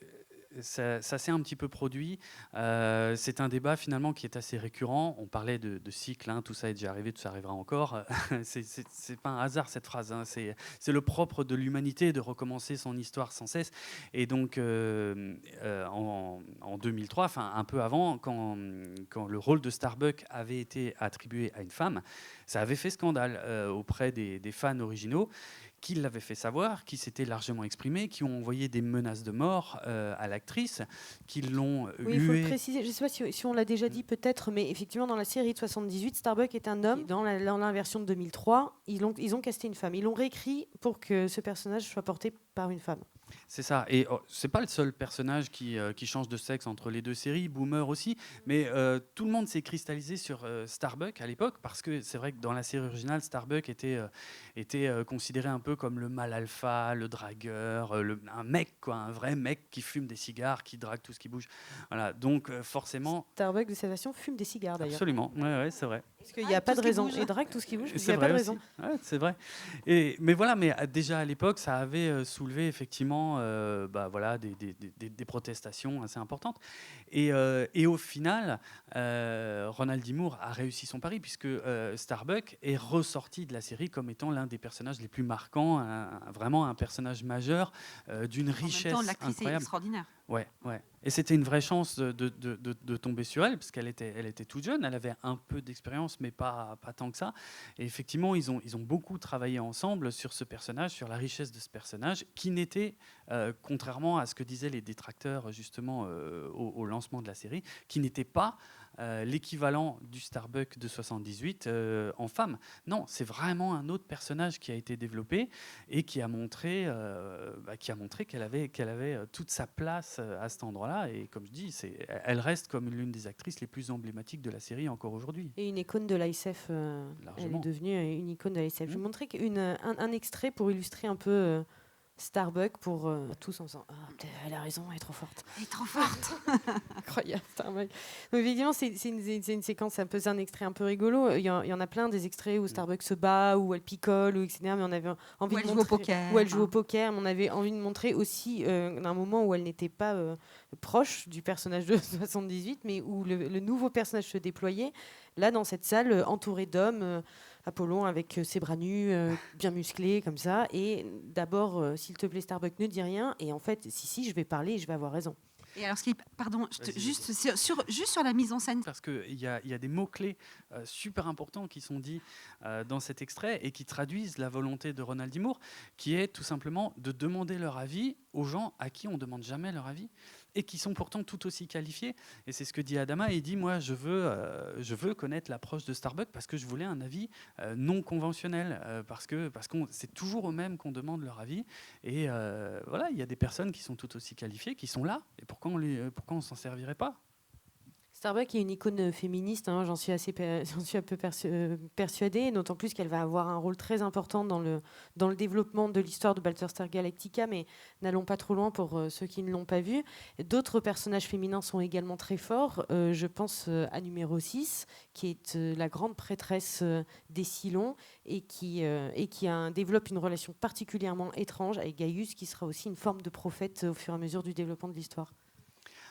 ça s'est un petit peu produit. C'est un débat finalement qui est assez récurrent. On parlait de cycle, hein, tout ça est déjà arrivé, tout ça arrivera encore. C'est pas un hasard cette phrase. Hein. C'est le propre de l'humanité de recommencer son histoire sans cesse. Et donc en 2003, enfin un peu avant, quand le rôle de Starbuck avait été attribué à une femme, ça avait fait scandale auprès des fans originaux, qui l'avaient fait savoir, qui s'étaient largement exprimés, qui ont envoyé des menaces de mort à l'actrice, qui l'ont oui, il faut le préciser. Je ne sais pas si on l'a déjà dit peut-être, mais effectivement, dans la série de 78, Starbuck est un homme. Dans la version de 2003, ils ont casté une femme. Ils l'ont réécrit pour que ce personnage soit porté par une femme. C'est ça. Et c'est pas le seul personnage qui change de sexe entre les deux séries, Boomer aussi, mais tout le monde s'est cristallisé sur Starbuck à l'époque, parce que c'est vrai que dans la série originale, Starbuck était considéré un peu comme le mâle alpha, le dragueur, un mec, quoi, un vrai mec qui fume des cigares, qui drague tout ce qui bouge. Voilà. Donc forcément... Starbuck de cette version fume des cigares d'ailleurs. Absolument, ouais, c'est vrai. Parce qu'il n'y a pas de raison. Et drague tout ce qui bouge, il n'y a vrai pas de raison. Ouais, c'est vrai. Mais voilà, déjà à l'époque, ça avait soulevé effectivement voilà, des protestations assez importantes. Et au final, Ronald D. Moore a réussi son pari, puisque Starbuck est ressorti de la série comme étant l'un des personnages les plus marquants, vraiment un personnage majeur, d'une richesse incroyable. L'actrice est extraordinaire. Ouais. Et c'était une vraie chance de tomber sur elle, parce qu'elle était toute jeune, elle avait un peu d'expérience, mais pas tant que ça. Et effectivement, ils ont beaucoup travaillé ensemble sur ce personnage, sur la richesse de ce personnage, qui n'était, contrairement à ce que disaient les détracteurs justement au lancement de la série, qui n'était pas l'équivalent du Starbuck de 78 en femme. Non, c'est vraiment un autre personnage qui a été développé et qui a montré qu'elle avait toute sa place à cet endroit-là. Et comme je dis, elle reste comme l'une des actrices les plus emblématiques de la série encore aujourd'hui. Et une icône de l'ASF. Elle est devenue une icône de l'ASF. Je vais montrer un extrait pour illustrer un peu Starbuck pour tous en disant elle a raison, elle est trop forte. Elle est trop forte. Incroyable, Starbuck. Donc, évidemment, c'est une séquence, c'est un extrait un peu rigolo. Il y en a plein des extraits où Starbuck se bat, où elle picole, etc. Mais on avait envie de montrer où elle joue au poker. Mais on avait envie de montrer aussi un moment où elle n'était pas proche du personnage de 78, mais où le nouveau personnage se déployait. Là, dans cette salle, entourée d'hommes. Apollon avec ses bras nus, bien musclés, comme ça. Et d'abord, s'il te plaît, Starbuck, ne dis rien. Et en fait, si, je vais parler et je vais avoir raison. Et alors, juste sur la mise en scène. Parce qu'il y a des mots-clés super importants qui sont dits dans cet extrait et qui traduisent la volonté de Ronald D. Moore, qui est tout simplement de demander leur avis aux gens à qui on ne demande jamais leur avis et qui sont pourtant tout aussi qualifiés. Et c'est ce que dit Adama. Il dit, moi, je veux connaître l'approche de Starbuck parce que je voulais un avis non conventionnel, parce que c'est toujours eux-mêmes qu'on demande leur avis. Et voilà, il y a des personnes qui sont tout aussi qualifiées, qui sont là. Et pourquoi on s'en servirait pas ? Starbuck est une icône féministe, hein, j'en suis un peu persuadée, d'autant plus qu'elle va avoir un rôle très important dans le développement de l'histoire de Battlestar Galactica, mais n'allons pas trop loin pour ceux qui ne l'ont pas vu. D'autres personnages féminins sont également très forts. Je pense à numéro 6, qui est la grande prêtresse des Cylons et qui développe une relation particulièrement étrange avec Gaius, qui sera aussi une forme de prophète au fur et à mesure du développement de l'histoire.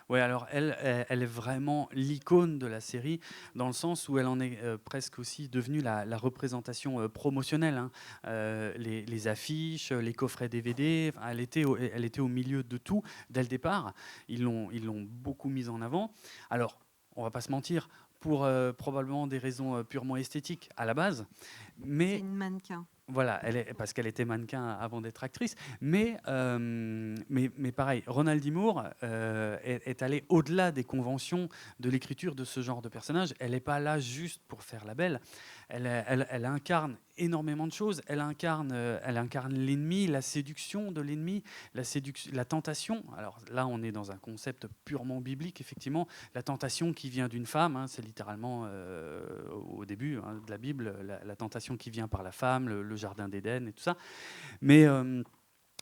Oui, alors elle est vraiment l'icône de la série, dans le sens où elle en est presque aussi devenue la représentation promotionnelle. Hein. Les affiches, les coffrets DVD, elle était au milieu de tout dès le départ. Ils l'ont beaucoup mise en avant. Alors, on ne va pas se mentir, pour probablement des raisons purement esthétiques à la base. Mais c'est une mannequin. Voilà, parce qu'elle était mannequin avant d'être actrice. Mais pareil, Ronald D. Moore est allé au-delà des conventions de l'écriture de ce genre de personnage. Elle n'est pas là juste pour faire la belle. elle incarne énormément de choses. Elle incarne l'ennemi, la séduction de l'ennemi, la tentation. Alors là, on est dans un concept purement biblique, effectivement. La tentation qui vient d'une femme, hein, c'est littéralement au début de la Bible, la tentation qui vient par la femme, le jardin d'Éden et tout ça. Mais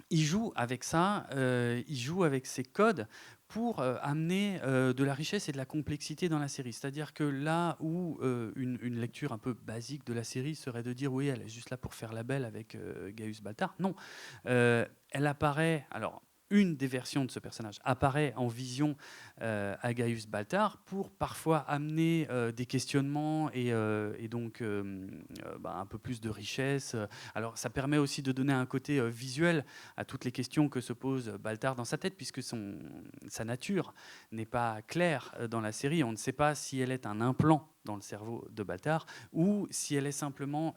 il joue avec ça, il joue avec ces codes pour amener de la richesse et de la complexité dans la série. C'est-à-dire que là où une lecture un peu basique de la série serait de dire oui, elle est juste là pour faire la belle avec Gaius Baltar, non. Elle apparaît, alors une des versions de ce personnage apparaît en vision à Gaius Baltar pour parfois amener des questionnements et donc un peu plus de richesse. Alors ça permet aussi de donner un côté visuel à toutes les questions que se pose Baltar dans sa tête, puisque sa nature n'est pas claire dans la série. On ne sait pas si elle est un implant dans le cerveau de Baltar ou si elle est simplement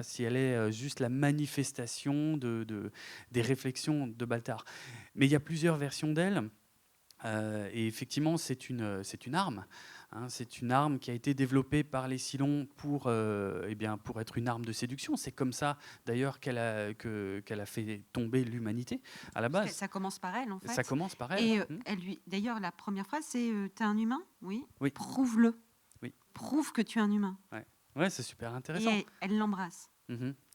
si elle est juste la manifestation des réflexions de Baltar. Mais il y a plusieurs versions d'elle. Et effectivement, c'est une arme. Hein, c'est une arme qui a été développée par les Cylons pour être une arme de séduction. C'est comme ça, d'ailleurs, qu'elle a fait tomber l'humanité, à la base. Ça commence par elle, en fait. Ça commence par elle. Et d'ailleurs, la première phrase, c'est « T'es un humain ?» Oui. Prouve-le. Oui. Prouve que tu es un humain. Ouais, c'est super intéressant. Et elle l'embrasse.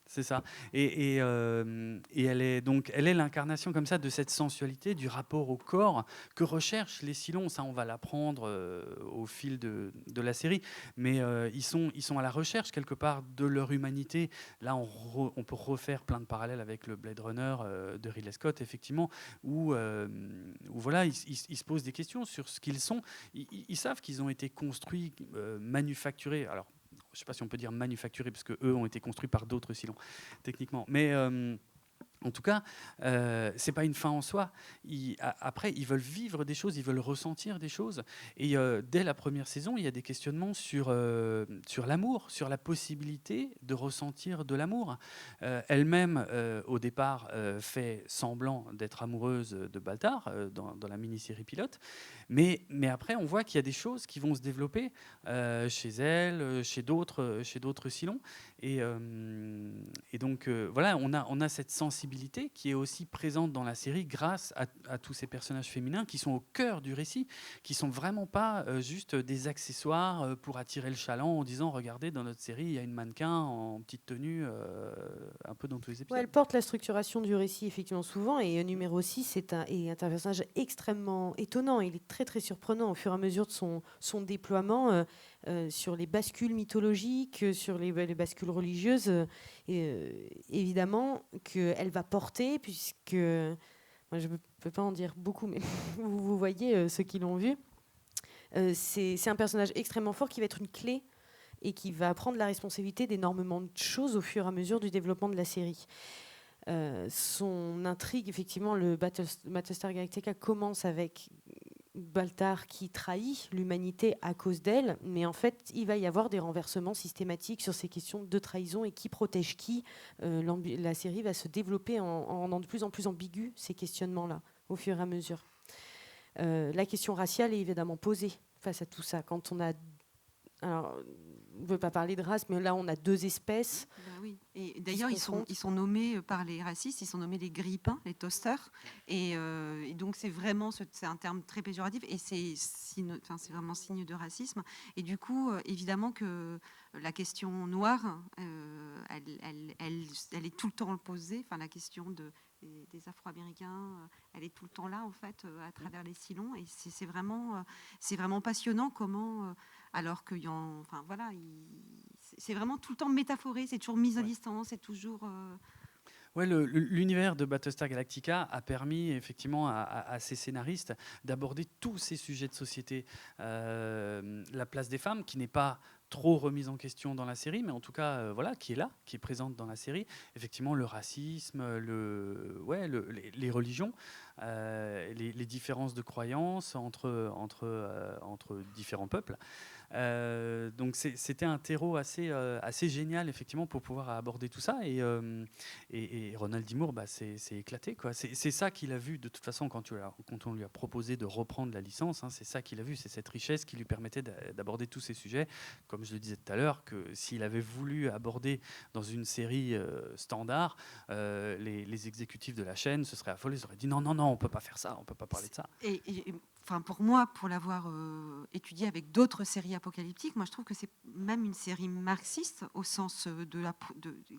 C'est ça. Et elle est l'incarnation comme ça de cette sensualité, du rapport au corps que recherchent les Cylons. Ça, on va l'apprendre au fil de la série. Mais ils sont à la recherche quelque part de leur humanité. Là, on peut refaire plein de parallèles avec le Blade Runner de Ridley Scott, effectivement, où voilà, ils se posent des questions sur ce qu'ils sont. Ils savent qu'ils ont été construits, manufacturés. Alors, je ne sais pas si on peut dire manufacturés, parce qu'eux ont été construits par d'autres Cylons, techniquement. Mais en tout cas, ce n'est pas une fin en soi. Après, ils veulent vivre des choses, ils veulent ressentir des choses. Et dès la première saison, il y a des questionnements sur l'amour, sur la possibilité de ressentir de l'amour. Elle-même, au départ, fait semblant d'être amoureuse de Baltar dans la mini-série pilote. Mais après, on voit qu'il y a des choses qui vont se développer chez elle, chez d'autres Cylons. Et donc, voilà, on a cette sensibilité qui est aussi présente dans la série grâce à tous ces personnages féminins qui sont au cœur du récit, qui sont vraiment pas juste des accessoires pour attirer le chaland en disant regardez, dans notre série il y a une mannequin en petite tenue un peu dans tous les épisodes. Ouais, elle porte la structuration du récit effectivement souvent, et numéro 6 est un personnage extrêmement étonnant. Il est très très surprenant au fur et à mesure de son déploiement sur les bascules mythologiques, sur les bascules religieuses, évidemment qu'elle va porter, puisque moi, je ne peux pas en dire beaucoup, mais vous voyez ceux qui l'ont vu. C'est un personnage extrêmement fort qui va être une clé et qui va prendre la responsabilité d'énormément de choses au fur et à mesure du développement de la série. Son intrigue, effectivement, le Battlestar Galactica commence avec Baltar qui trahit l'humanité à cause d'elle, mais en fait, il va y avoir des renversements systématiques sur ces questions de trahison et qui protège qui. La série va se développer en rendant de plus en plus ambigu ces questionnements-là au fur et à mesure. La question raciale est évidemment posée face à tout ça. Quand on a... Alors, on ne veut pas parler de race, mais là, on a deux espèces. Ben oui. Et d'ailleurs, ils sont nommés par les racistes, ils sont nommés les grille-pains, les toasters. Et donc, c'est vraiment c'est un terme très péjoratif et c'est vraiment signe de racisme. Et du coup, évidemment que la question noire, elle est tout le temps posée. Enfin, la question des Afro-Américains, elle est tout le temps là, en fait, à travers les Cylons. Et c'est vraiment passionnant comment... alors que voilà, c'est vraiment tout le temps métaphoré, c'est toujours mise à distance, c'est toujours... Ouais, l'univers de Battlestar Galactica a permis effectivement à ces scénaristes d'aborder tous ces sujets de société. La place des femmes, qui n'est pas trop remise en question dans la série, mais en tout cas, voilà, qui est là, qui est présente dans la série. Effectivement, le racisme, les religions, les différences de croyances entre différents peuples. Donc c'était un terreau assez génial effectivement pour pouvoir aborder tout ça. Et Ronald D. Moore, c'est éclaté, quoi. C'est ça qu'il a vu de toute façon quand on lui a proposé de reprendre la licence. C'est ça qu'il a vu, c'est cette richesse qui lui permettait d'aborder tous ces sujets. Comme je le disais tout à l'heure, que s'il avait voulu aborder dans une série standard, les exécutifs de la chaîne se seraient affolés, ils auraient dit non, on peut pas faire ça, on peut pas parler de ça. Enfin, pour moi, pour l'avoir étudié avec d'autres séries apocalyptiques, moi je trouve que c'est même une série marxiste au sens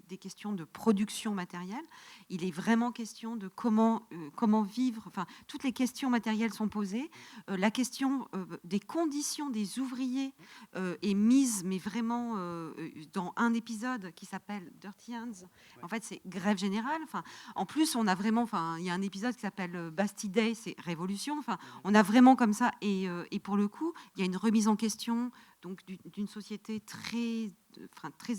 des questions de production matérielle. Il est vraiment question de comment vivre. Enfin, toutes les questions matérielles sont posées. La question des conditions des ouvriers est mise, mais vraiment dans un épisode qui s'appelle Dirty Hands. En fait, c'est grève générale. Enfin, en plus, on a vraiment. Enfin, il y a un épisode qui s'appelle Bastille Day, c'est révolution. Enfin, on a vraiment comme ça, et pour le coup, il y a une remise en question donc d'une société très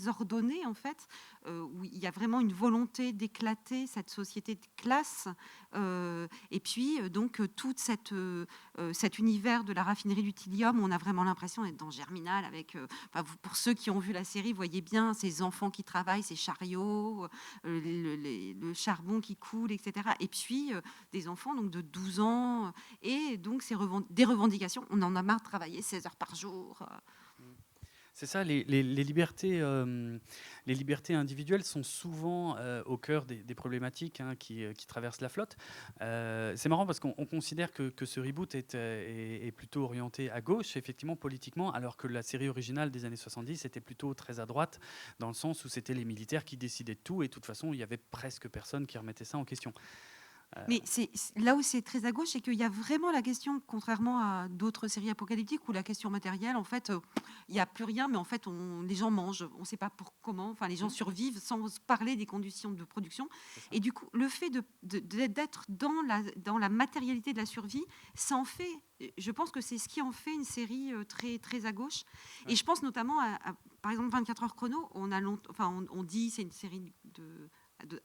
ordonnée en fait, où il y a vraiment une volonté d'éclater cette société de classe, et puis donc tout cet univers de la raffinerie d'Utilium, on a vraiment l'impression d'être dans Germinal avec, pour ceux qui ont vu la série, vous voyez bien ces enfants qui travaillent, ces chariots, le charbon qui coule, etc. Et puis des enfants donc de 12 ans, et donc des revendications, on en a marre de travailler 16 heures par jour. C'est ça, les libertés individuelles sont souvent au cœur des problématiques qui traversent la flotte. C'est marrant parce qu'on considère que ce reboot est plutôt orienté à gauche, effectivement, politiquement, alors que la série originale des années 70 était plutôt très à droite, dans le sens où c'était les militaires qui décidaient de tout, et de toute façon, il y avait presque personne qui remettait ça en question. Mais c'est là où c'est très à gauche, c'est qu'il y a vraiment la question, contrairement à d'autres séries apocalyptiques où la question matérielle, en fait, il n'y a plus rien, mais en fait, les gens mangent. On ne sait pas comment. Enfin, les gens survivent sans parler des conditions de production. Et du coup, le fait d'être dans la matérialité de la survie, ça en fait. Je pense que c'est ce qui en fait une série très très à gauche. Et je pense notamment par exemple 24 heures chrono. On dit c'est une série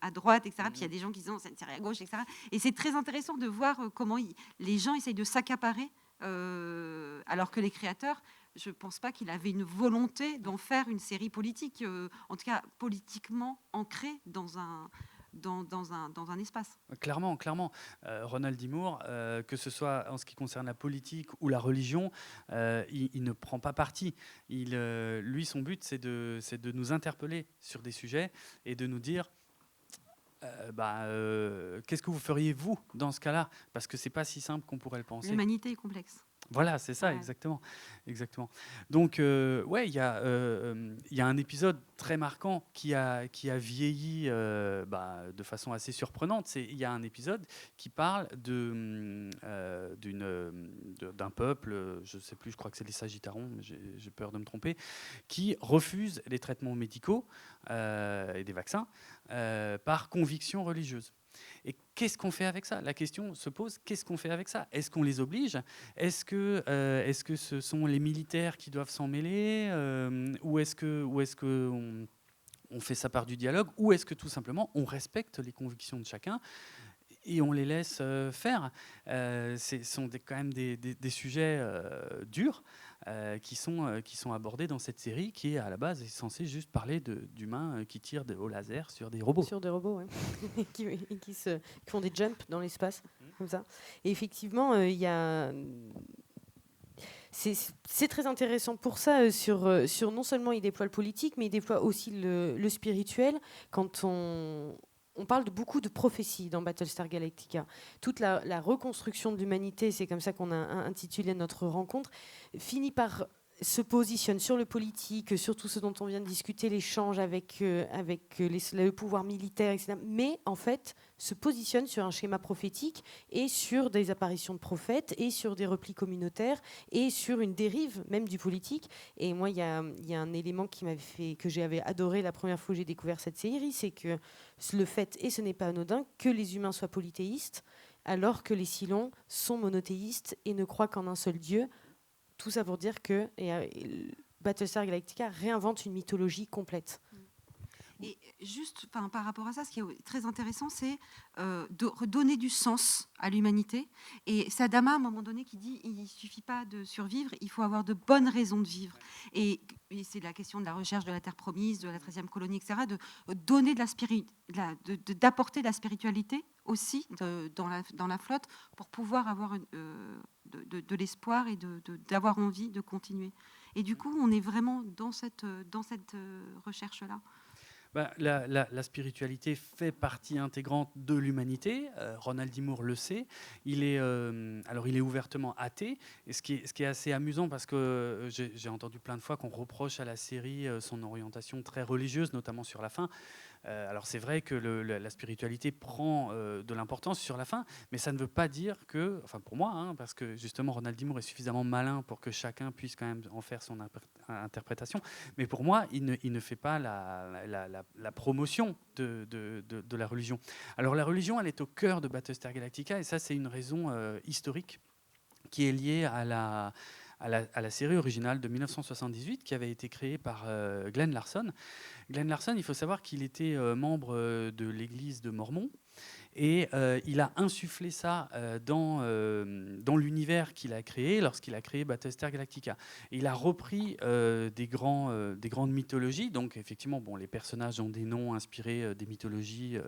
à droite, etc. Puis il y a des gens qui disent c'est une série à gauche, etc. Et c'est très intéressant de voir comment les gens essayent de s'accaparer, alors que les créateurs, je ne pense pas qu'il avait une volonté d'en faire une série politique, en tout cas politiquement ancrée dans un espace. Clairement. Ronald D. Moore, que ce soit en ce qui concerne la politique ou la religion, il ne prend pas parti. Lui, son but, c'est de nous interpeller sur des sujets et de nous dire qu'est-ce que vous feriez vous dans ce cas-là, parce que c'est pas si simple qu'on pourrait le penser. L'humanité est complexe. Voilà, c'est ça, exactement. Donc, il y a un épisode très marquant qui a vieilli de façon assez surprenante. Il y a un épisode qui parle d'un peuple, je ne sais plus, je crois que c'est les Sagittarons, mais j'ai peur de me tromper, qui refuse les traitements médicaux et des vaccins par conviction religieuse. Et qu'est-ce qu'on fait avec ça? La question se pose, qu'est-ce qu'on fait avec ça? Est-ce qu'on les oblige? Est-ce que ce sont les militaires qui doivent s'en mêler? Ou est-ce qu'on fait ça par du dialogue? Ou est-ce que tout simplement on respecte les convictions de chacun et on les laisse faire? Ce sont quand même des sujets durs qui sont abordés dans cette série qui, à la base, est censée juste parler d'humains qui tirent au laser sur des robots. Sur des robots, oui. qui font des jumps dans l'espace, comme ça. Et effectivement, il y a... C'est très intéressant pour ça, sur non seulement il déploie le politique, mais il déploie aussi le spirituel. Quand on parle beaucoup de prophétie dans Battlestar Galactica. Toute la reconstruction de l'humanité, c'est comme ça qu'on a intitulé notre rencontre, finit par se positionne sur le politique, sur tout ce dont on vient de discuter, l'échange avec le pouvoir militaire, etc. Mais en fait, se positionne sur un schéma prophétique et sur des apparitions de prophètes et sur des replis communautaires et sur une dérive même du politique. Et moi, il y a un élément que j'avais adoré la première fois que j'ai découvert cette série, c'est que le fait, et ce n'est pas anodin, que les humains soient polythéistes, alors que les Cylons sont monothéistes et ne croient qu'en un seul Dieu. Tout ça pour dire que Battlestar Galactica réinvente une mythologie complète. Et juste par rapport à ça, ce qui est très intéressant, c'est de redonner du sens à l'humanité. Et c'est Adama, à un moment donné, qui dit il ne suffit pas de survivre, il faut avoir de bonnes raisons de vivre. Et c'est la question de la recherche de la terre promise, de la 13e colonie, etc., de donner d'apporter de la spiritualité aussi dans la flotte pour pouvoir avoir de l'espoir et d'avoir envie de continuer. Et du coup, on est vraiment dans cette recherche-là. La spiritualité fait partie intégrante de l'humanité. Ronald D. Moore le sait. Il est ouvertement athée. Et ce qui est assez amusant, parce que j'ai entendu plein de fois qu'on reproche à la série son orientation très religieuse, notamment sur la fin. Alors c'est vrai que la spiritualité prend de l'importance sur la fin, mais ça ne veut pas dire que, enfin pour moi, parce que justement Ronald D. Moore est suffisamment malin pour que chacun puisse quand même en faire son interprétation, mais pour moi il ne fait pas la promotion de la religion. Alors la religion, elle est au cœur de Battlestar Galactica, et ça c'est une raison historique qui est liée à la série originale de 1978 qui avait été créée par Glenn Larson. Glenn Larson, il faut savoir qu'il était membre de l'église de Mormon, et il a insufflé ça dans l'univers qu'il a créé lorsqu'il a créé Battlestar Galactica. Et il a repris des grandes mythologies. Donc effectivement, les personnages ont des noms inspirés des mythologies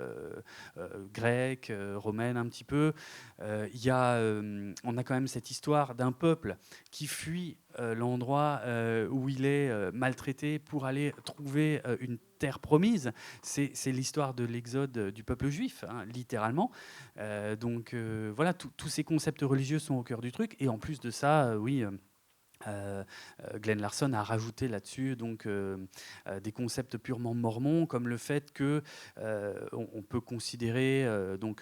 grecques, romaines un petit peu. On a quand même cette histoire d'un peuple qui fuit l'endroit où il est maltraité pour aller trouver une terre promise. C'est l'histoire de l'exode du peuple juif, littéralement. Donc voilà, tous ces concepts religieux sont au cœur du truc. Et en plus de ça, Glenn Larson a rajouté là-dessus des concepts purement mormons, comme le fait que on peut considérer,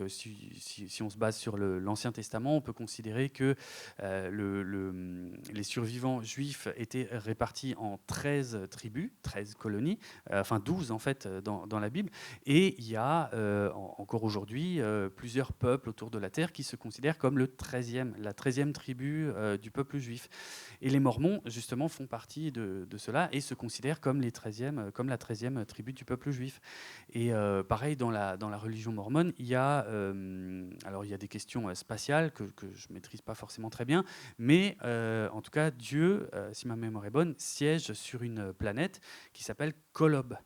si on se base sur l'Ancien Testament, on peut considérer que les survivants juifs étaient répartis en 13 tribus, 13 colonies, 12 en fait dans la Bible, et il y a encore aujourd'hui plusieurs peuples autour de la terre qui se considèrent comme la 13e tribu du peuple juif. Et les Mormons, justement, font partie de cela et se considèrent comme la 13e tribu du peuple juif. Et pareil, dans la religion mormone, il y a des questions spatiales que je ne maîtrise pas forcément très bien, mais en tout cas, Dieu, si ma mémoire est bonne, siège sur une planète qui s'appelle Kolob.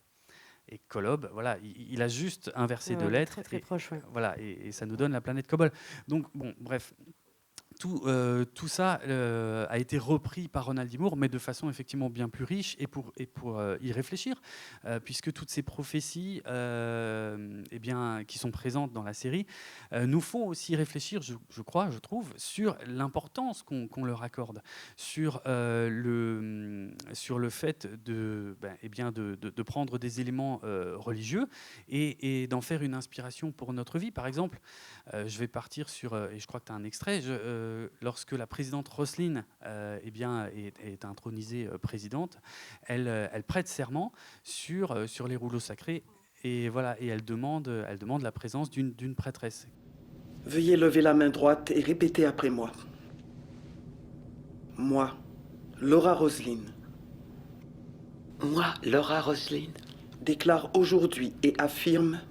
Et Kolob, voilà, il a juste inversé deux lettres. Très, très proche, ouais. Voilà, et ça nous donne la planète Kobol. Donc, bref. Tout ça a été repris par Ronald D. Moore, mais de façon effectivement bien plus riche et pour y réfléchir, puisque toutes ces prophéties qui sont présentes dans la série nous font aussi réfléchir, je trouve, sur l'importance qu'on leur accorde, sur le fait de prendre des éléments religieux et d'en faire une inspiration pour notre vie. Par exemple, je vais partir sur, et je crois que tu as un extrait, lorsque la présidente Roslin est intronisée présidente, elle prête serment sur les rouleaux sacrés, et voilà, et elle demande la présence d'une prêtresse. Veuillez lever la main droite et répéter après moi. Moi, Laura Roslin. Moi, Laura Roslin. Déclare aujourd'hui et affirme.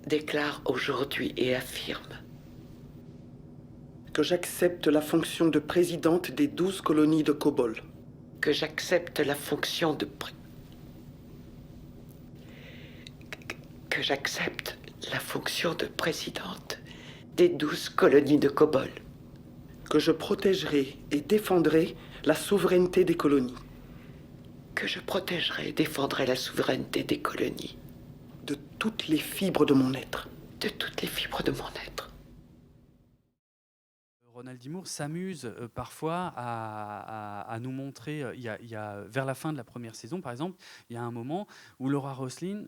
Déclare aujourd'hui et affirme. Que j'accepte la fonction de présidente des 12 colonies de Kobol. Que j'accepte la fonction de que j'accepte la fonction de présidente des 12 colonies de Kobol. Que je protégerai et défendrai la souveraineté des colonies. Que je protégerai et défendrai la souveraineté des colonies. De toutes les fibres de mon être. De toutes les fibres de mon être. Ronald D. Moore s'amuse parfois à nous montrer, il y a vers la fin de la première saison, par exemple, il y a un moment où Laura Roslin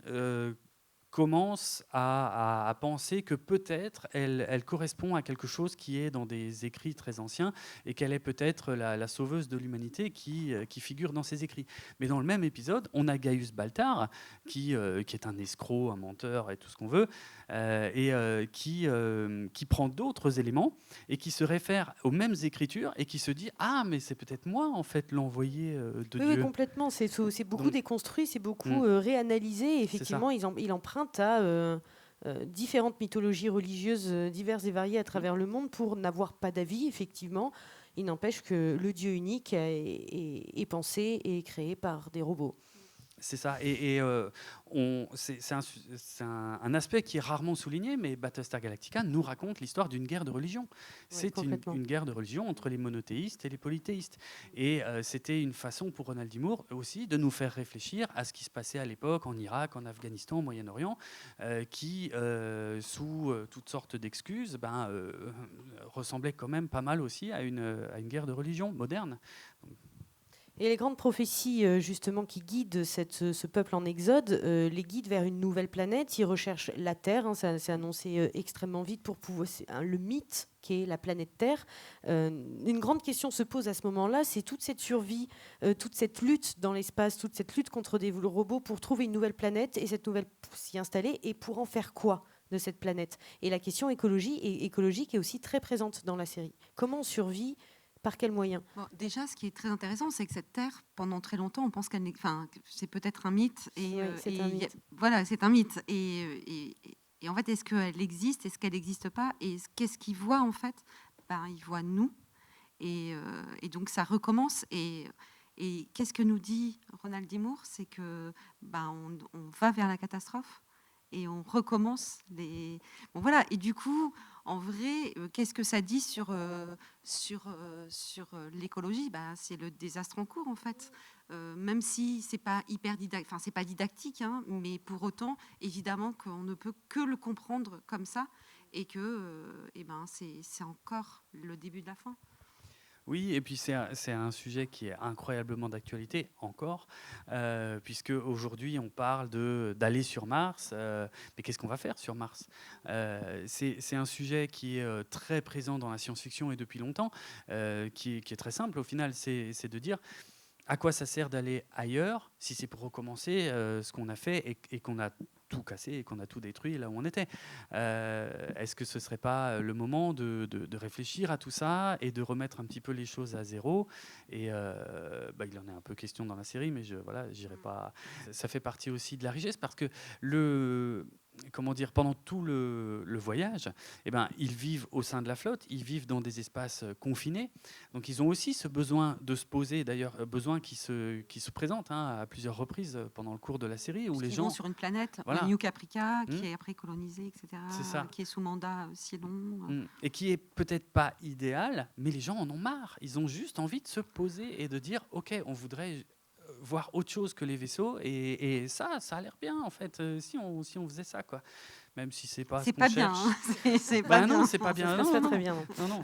commence à penser que peut-être elle correspond à quelque chose qui est dans des écrits très anciens et qu'elle est peut-être la sauveuse de l'humanité qui figure dans ces écrits. Mais dans le même épisode, on a Gaius Baltar, qui est un escroc, un menteur et tout ce qu'on veut, qui prend d'autres éléments et qui se réfère aux mêmes écritures et qui se dit « Ah, mais c'est peut-être moi, en fait, l'envoyé de Dieu. » Oui, complètement. C'est beaucoup déconstruit, c'est beaucoup réanalysé. Et effectivement, il emprunte à différentes mythologies religieuses diverses et variées à travers le monde pour n'avoir pas d'avis, effectivement. Il n'empêche que le Dieu unique est pensé et créé par des robots. C'est ça, c'est un aspect qui est rarement souligné, mais Battlestar Galactica nous raconte l'histoire d'une guerre de religion. C'est une guerre de religion entre les monothéistes et les polythéistes. Et c'était une façon pour Ronald D. Moore aussi de nous faire réfléchir à ce qui se passait à l'époque en Irak, en Afghanistan, au Moyen-Orient, qui, sous toutes sortes d'excuses, ressemblait quand même pas mal aussi à une guerre de religion moderne. Et les grandes prophéties, justement, qui guident ce peuple en exode, les guident vers une nouvelle planète. Ils recherchent la Terre, ça s'est annoncé extrêmement vite pour pouvoir... le mythe qui est la planète Terre. Une grande question se pose à ce moment-là, c'est toute cette survie, toute cette lutte dans l'espace, toute cette lutte contre des robots pour trouver une nouvelle planète et cette nouvelle s'y installer, et pour en faire quoi de cette planète? Et la question écologique est aussi très présente dans la série. Comment on survit? Par quels moyens? Déjà, ce qui est très intéressant, c'est que cette Terre, pendant très longtemps, on pense qu'elle c'est peut-être un mythe. C'est un mythe. Voilà, c'est un mythe. Et en fait, est-ce qu'elle existe? Est-ce qu'elle n'existe pas? Et qu'est-ce qu'ils voient, en fait? Ils voient nous. Et donc, ça recommence. Et qu'est-ce que nous dit Ronald D. Moore? C'est que on va vers la catastrophe et on recommence les... Bon, voilà. Et du coup... En vrai, qu'est-ce que ça dit sur l'écologie? C'est le désastre en cours, en fait. Même si c'est pas hyper didactique, c'est pas didactique, hein, mais pour autant, évidemment, qu'on ne peut que le comprendre comme ça, et que c'est encore le début de la fin. Oui, et puis c'est un sujet qui est incroyablement d'actualité encore, puisque aujourd'hui on parle d'aller sur Mars, mais qu'est-ce qu'on va faire sur Mars? C'est un sujet qui est très présent dans la science-fiction et depuis longtemps, qui est très simple au final, c'est de dire à quoi ça sert d'aller ailleurs si c'est pour recommencer ce qu'on a fait et qu'on a tout cassé et qu'on a tout détruit là où on était. Est-ce que ce ne serait pas le moment de réfléchir à tout ça et de remettre un petit peu les choses à zéro? Et il en est un peu question dans la série, mais j'irai pas. Ça fait partie aussi de la richesse parce que pendant tout le voyage, ils vivent au sein de la flotte, ils vivent dans des espaces confinés. Donc ils ont aussi ce besoin de se poser, d'ailleurs besoin qui se présente à plusieurs reprises pendant le cours de la série, où les gens vont sur une planète, New Caprica, qui est après colonisée, etc., qui est sous mandat si long. Et qui est peut-être pas idéal, mais les gens en ont marre. Ils ont juste envie de se poser et de dire, ok, on voudrait voir autre chose que les vaisseaux, et ça a l'air bien en fait, si on faisait ça, quoi. Même si c'est pas ce qu'on cherche. C'est pas bien. Non, c'est pas bien. C'est pas très bien. Non.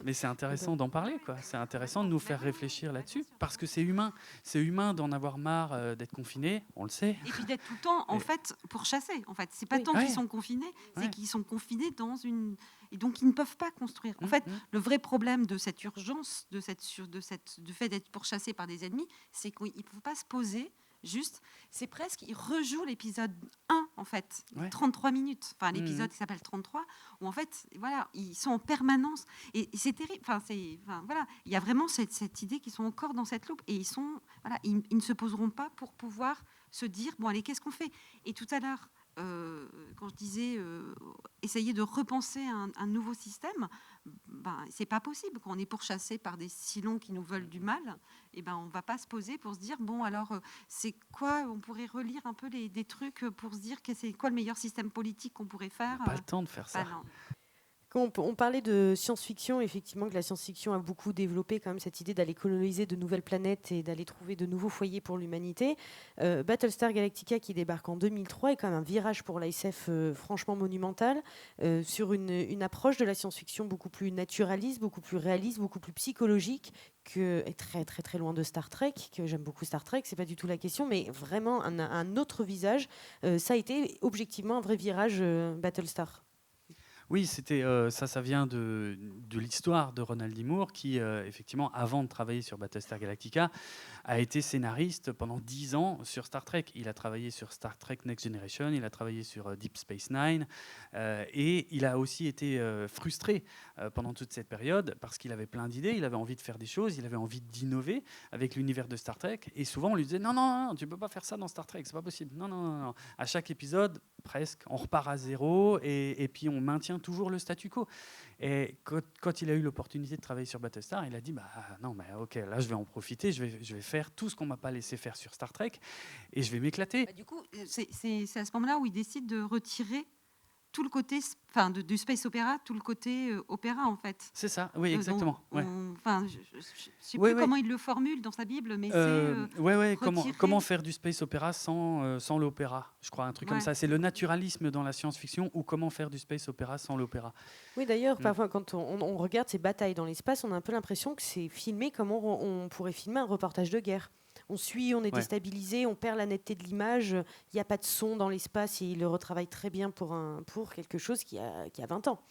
Mais c'est intéressant d'en parler, quoi. C'est intéressant de nous faire réfléchir là-dessus, parce que c'est humain. C'est humain d'en avoir marre d'être confiné, on le sait. Et puis d'être tout le temps, en fait, pour chasser. En fait, c'est pas tant qu'ils sont confinés, c'est qu'ils sont confinés dans une... Et donc, ils ne peuvent pas construire. En fait, le vrai problème de cette urgence, du fait d'être pourchassé par des ennemis, c'est qu'ils ne peuvent pas se poser. Juste, c'est presque, ils rejouent l'épisode 1, en fait, 33 minutes, l'épisode qui s'appelle 33, où en fait, voilà, ils sont en permanence, et c'est terrible, voilà, il y a vraiment cette idée qu'ils sont encore dans cette loupe, et ils ne se poseront pas pour pouvoir se dire, bon allez, qu'est-ce qu'on fait? Et tout à l'heure, quand je disais essayer de repenser un nouveau système, c'est pas possible. Quand on est pourchassé par des silons qui nous veulent du mal, on va pas se poser pour se dire bon alors c'est quoi, on pourrait relire un peu des trucs pour se dire que c'est quoi le meilleur système politique qu'on pourrait faire. Pas le temps de faire ça. Complètement. On parlait de science-fiction, effectivement, que la science-fiction a beaucoup développé quand même cette idée d'aller coloniser de nouvelles planètes et d'aller trouver de nouveaux foyers pour l'humanité. Battlestar Galactica, qui débarque en 2003, est quand même un virage pour la SF franchement monumental, sur une approche de la science-fiction beaucoup plus naturaliste, beaucoup plus réaliste, beaucoup plus psychologique, que est très très très loin de Star Trek, que j'aime beaucoup Star Trek, c'est pas du tout la question, mais vraiment un autre visage. Ça a été objectivement un vrai virage Battlestar. Oui, c'était ça vient de l'histoire de Ronald D. Moore qui, effectivement, avant de travailler sur Battlestar Galactica, a été scénariste pendant 10 ans sur Star Trek. Il a travaillé sur Star Trek Next Generation, il a travaillé sur Deep Space Nine, et il a aussi été frustré pendant toute cette période parce qu'il avait plein d'idées, il avait envie de faire des choses, il avait envie d'innover avec l'univers de Star Trek, et souvent on lui disait non, tu peux pas faire ça dans Star Trek, c'est pas possible. Non. À chaque épisode, presque, on repart à zéro, et puis on maintient toujours le statu quo. Et quand il a eu l'opportunité de travailler sur Battlestar, il a dit non, mais ok, là je vais en profiter, je vais faire tout ce qu'on m'a pas laissé faire sur Star Trek, et je vais m'éclater. Du coup, c'est à ce moment-là où il décide de retirer tout le côté, du space opéra, tout le côté opéra en fait. C'est ça, oui, exactement. Je sais plus comment il le formule dans sa Bible, mais c'est comment faire du space opéra sans l'opéra, je crois, un truc comme ça. C'est le naturalisme dans la science-fiction, ou comment faire du space opéra sans l'opéra. Oui, d'ailleurs, parfois quand on regarde ces batailles dans l'espace, on a un peu l'impression que c'est filmé comme on pourrait filmer un reportage de guerre. On suit, on est déstabilisé, on perd la netteté de l'image, il n'y a pas de son dans l'espace, et il le retravaille très bien pour quelque chose qui a 20 ans.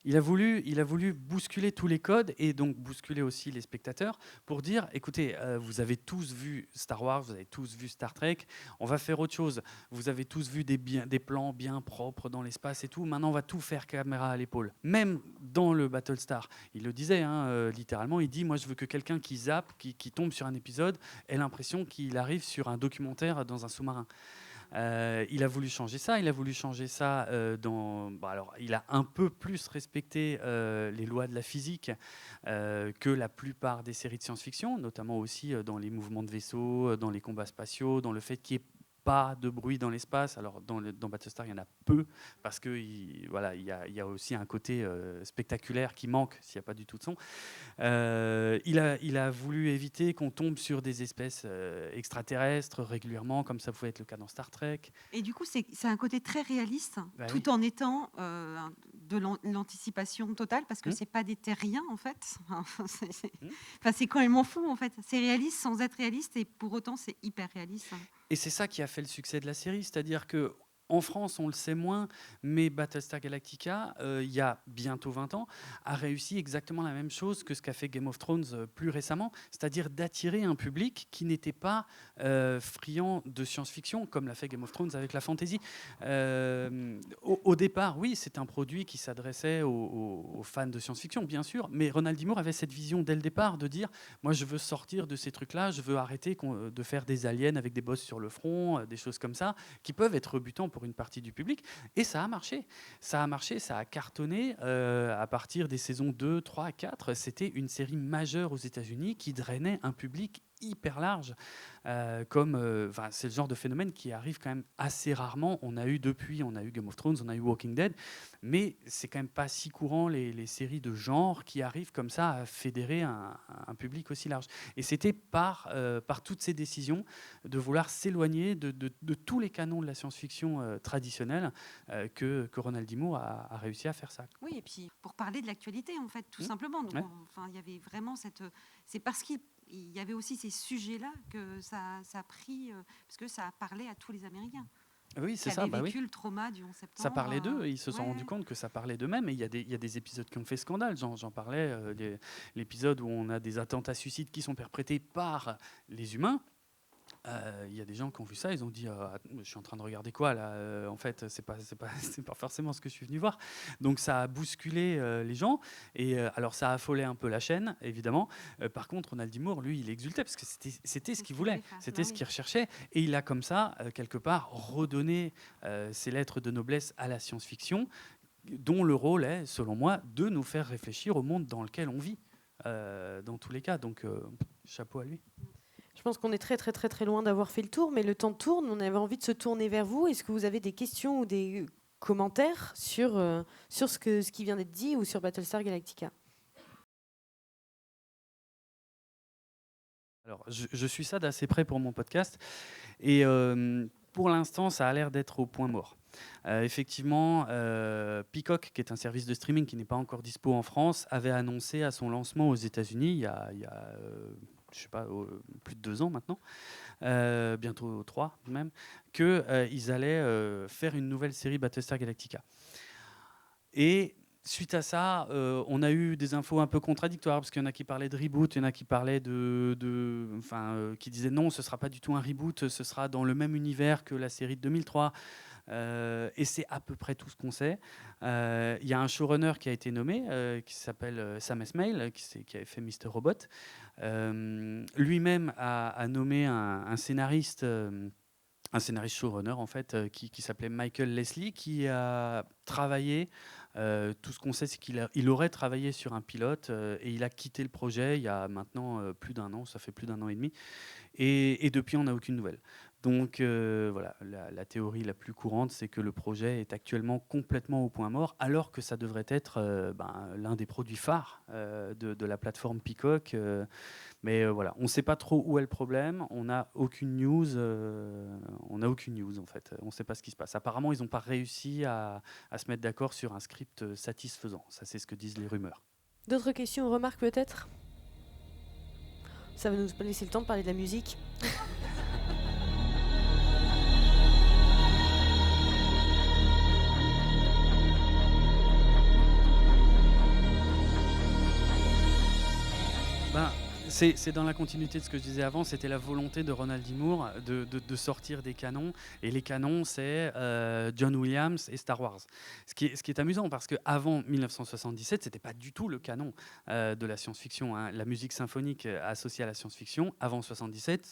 Il a voulu bousculer tous les codes, et donc bousculer aussi les spectateurs, pour dire, écoutez, vous avez tous vu Star Wars, vous avez tous vu Star Trek, on va faire autre chose. Vous avez tous vu des plans bien propres dans l'espace et tout. Maintenant, on va tout faire caméra à l'épaule. Même dans le Battlestar, il le disait, littéralement, il dit, moi, je veux que quelqu'un qui zappe, qui tombe sur un épisode, ait l'impression qu'il arrive sur un documentaire dans un sous-marin. Il a voulu changer ça. Alors, il a un peu plus respecté les lois de la physique que la plupart des séries de science-fiction, notamment aussi dans les mouvements de vaisseaux, dans les combats spatiaux, dans le fait qu'il y ait pas de bruit dans l'espace. Alors dans Battlestar, il y en a peu parce que il y a aussi un côté spectaculaire qui manque s'il n'y a pas du tout de son. Il a voulu éviter qu'on tombe sur des espèces extraterrestres régulièrement, comme ça pouvait être le cas dans Star Trek. Et du coup, c'est un côté très réaliste, tout en étant de l'anticipation totale, parce que c'est pas des terriens en fait. C'est quand même fou en fait. C'est réaliste sans être réaliste, et pour autant c'est hyper réaliste. Et c'est ça qui a fait le succès de la série, c'est-à-dire que en France, on le sait moins, mais Battlestar Galactica, il y a bientôt 20 ans, a réussi exactement la même chose que ce qu'a fait Game of Thrones plus récemment, c'est-à-dire d'attirer un public qui n'était pas friand de science-fiction, comme l'a fait Game of Thrones avec la fantasy. Au départ, oui, c'est un produit qui s'adressait aux fans de science-fiction, bien sûr, mais Ronald D. Moore avait cette vision dès le départ de dire, moi, je veux sortir de ces trucs-là, je veux arrêter de faire des aliens avec des bosses sur le front, des choses comme ça, qui peuvent être rebutants pour une partie du public, et ça a marché, ça a cartonné à partir des saisons 2, 3, 4, c'était une série majeure aux États-Unis qui drainait un public hyper large, c'est le genre de phénomène qui arrive quand même assez rarement. On a eu Game of Thrones, on a eu Walking Dead, mais c'est quand même pas si courant les séries de genre qui arrivent comme ça à fédérer un public aussi large. Et c'était par toutes ces décisions de vouloir s'éloigner de tous les canons de la science-fiction traditionnelle que Ronald D. Moore a réussi à faire ça. Oui, et puis pour parler de l'actualité en fait, tout simplement. Donc, il y avait vraiment c'est parce qu'il y avait aussi ces sujets-là que ça a pris, parce que ça a parlé à tous les Américains. Oui, c'est ça. Vécu le trauma du 11 septembre. Ça parlait d'eux, ils se sont rendus compte que ça parlait d'eux-mêmes, et il y a des épisodes qui ont fait scandale. J'en parlais, l'épisode où on a des attentats suicides qui sont perpétrés par les humains. Il y a des gens qui ont vu ça, ils ont dit je suis en train de regarder quoi là, en fait c'est pas forcément ce que je suis venu voir. Donc ça a bousculé les gens, et alors ça a affolé un peu la chaîne évidemment. Par contre Ronald D. Moore, lui, il exultait parce que c'était ce qu'il voulait, c'était ce qu'il recherchait, et il a comme ça quelque part redonné ses lettres de noblesse à la science-fiction, dont le rôle est, selon moi, de nous faire réfléchir au monde dans lequel on vit, dans tous les cas. Donc chapeau à lui. Je pense qu'on est très très loin d'avoir fait le tour, mais le temps tourne. On avait envie de se tourner vers vous. Est-ce que vous avez des questions ou des commentaires sur ce qui vient d'être dit ou sur Battlestar Galactica? Alors, je suis ça d'assez près pour mon podcast et pour l'instant, ça a l'air d'être au point mort. Effectivement, Peacock, qui est un service de streaming qui n'est pas encore dispo en France, avait annoncé à son lancement aux États-Unis il y a je sais pas, plus de 2 ans maintenant, bientôt 3 même, qu'ils allaient faire une nouvelle série Battlestar Galactica. Et suite à ça, on a eu des infos un peu contradictoires, parce qu'il y en a qui parlaient de reboot, il y en a qui parlaient qui disaient non, ce ne sera pas du tout un reboot, ce sera dans le même univers que la série de 2003. Et c'est à peu près tout ce qu'on sait. Il y a un showrunner qui a été nommé, qui s'appelle Sam Esmail, qui avait fait Mr. Robot. Lui-même a nommé un scénariste showrunner en fait, qui s'appelait Michael Leslie, qui a travaillé. Tout ce qu'on sait, c'est qu'il aurait travaillé sur un pilote et il a quitté le projet il y a maintenant plus d'1 an, ça fait plus d'1 an et demi. Et depuis, on n'a aucune nouvelle. Donc voilà, la théorie la plus courante, c'est que le projet est actuellement complètement au point mort, alors que ça devrait être l'un des produits phares de la plateforme Peacock. Mais voilà, on ne sait pas trop où est le problème. On n'a aucune news. En fait. On ne sait pas ce qui se passe. Apparemment, ils n'ont pas réussi à se mettre d'accord sur un script satisfaisant. Ça, c'est ce que disent les rumeurs. D'autres questions ou remarques peut-être? Ça va nous laisser le temps de parler de la musique. C'est dans la continuité de ce que je disais avant, c'était la volonté de Ronald D. Moore de sortir des canons. Et les canons, c'est John Williams et Star Wars. Ce qui est amusant, parce qu'avant 1977, ce n'était pas du tout le canon de la science-fiction. Hein. La musique symphonique associée à la science-fiction, avant 1977,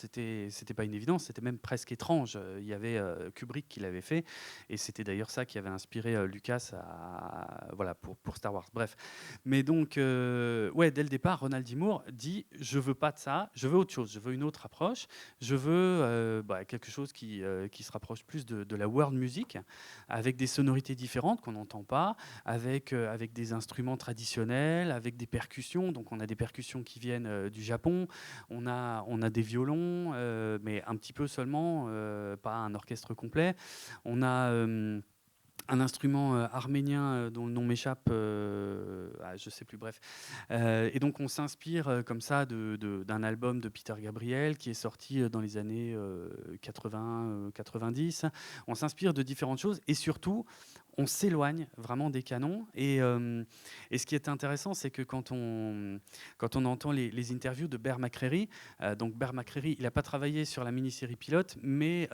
c'était pas une évidence, c'était même presque étrange. Il y avait Kubrick qui l'avait fait, et c'était d'ailleurs ça qui avait inspiré Lucas pour Star Wars. Bref. Mais donc, dès le départ, Ronald D. Moore dit « Je veux pas de ça, je veux autre chose, je veux une autre approche, je veux quelque chose qui se rapproche plus de la world music, avec des sonorités différentes qu'on n'entend pas, avec des instruments traditionnels, avec des percussions. Donc on a des percussions qui viennent du Japon, on a des violons, mais un petit peu seulement, pas un orchestre complet. On a un instrument arménien dont le nom m'échappe, je sais plus, bref. Et donc on s'inspire comme ça d'un album de Peter Gabriel qui est sorti dans les années 80-90. On s'inspire de différentes choses et surtout on s'éloigne vraiment des canons. Et ce qui est intéressant, c'est que quand on entend les interviews de Bear McCreary, donc Bear McCreary, il n'a pas travaillé sur la mini-série pilote, mais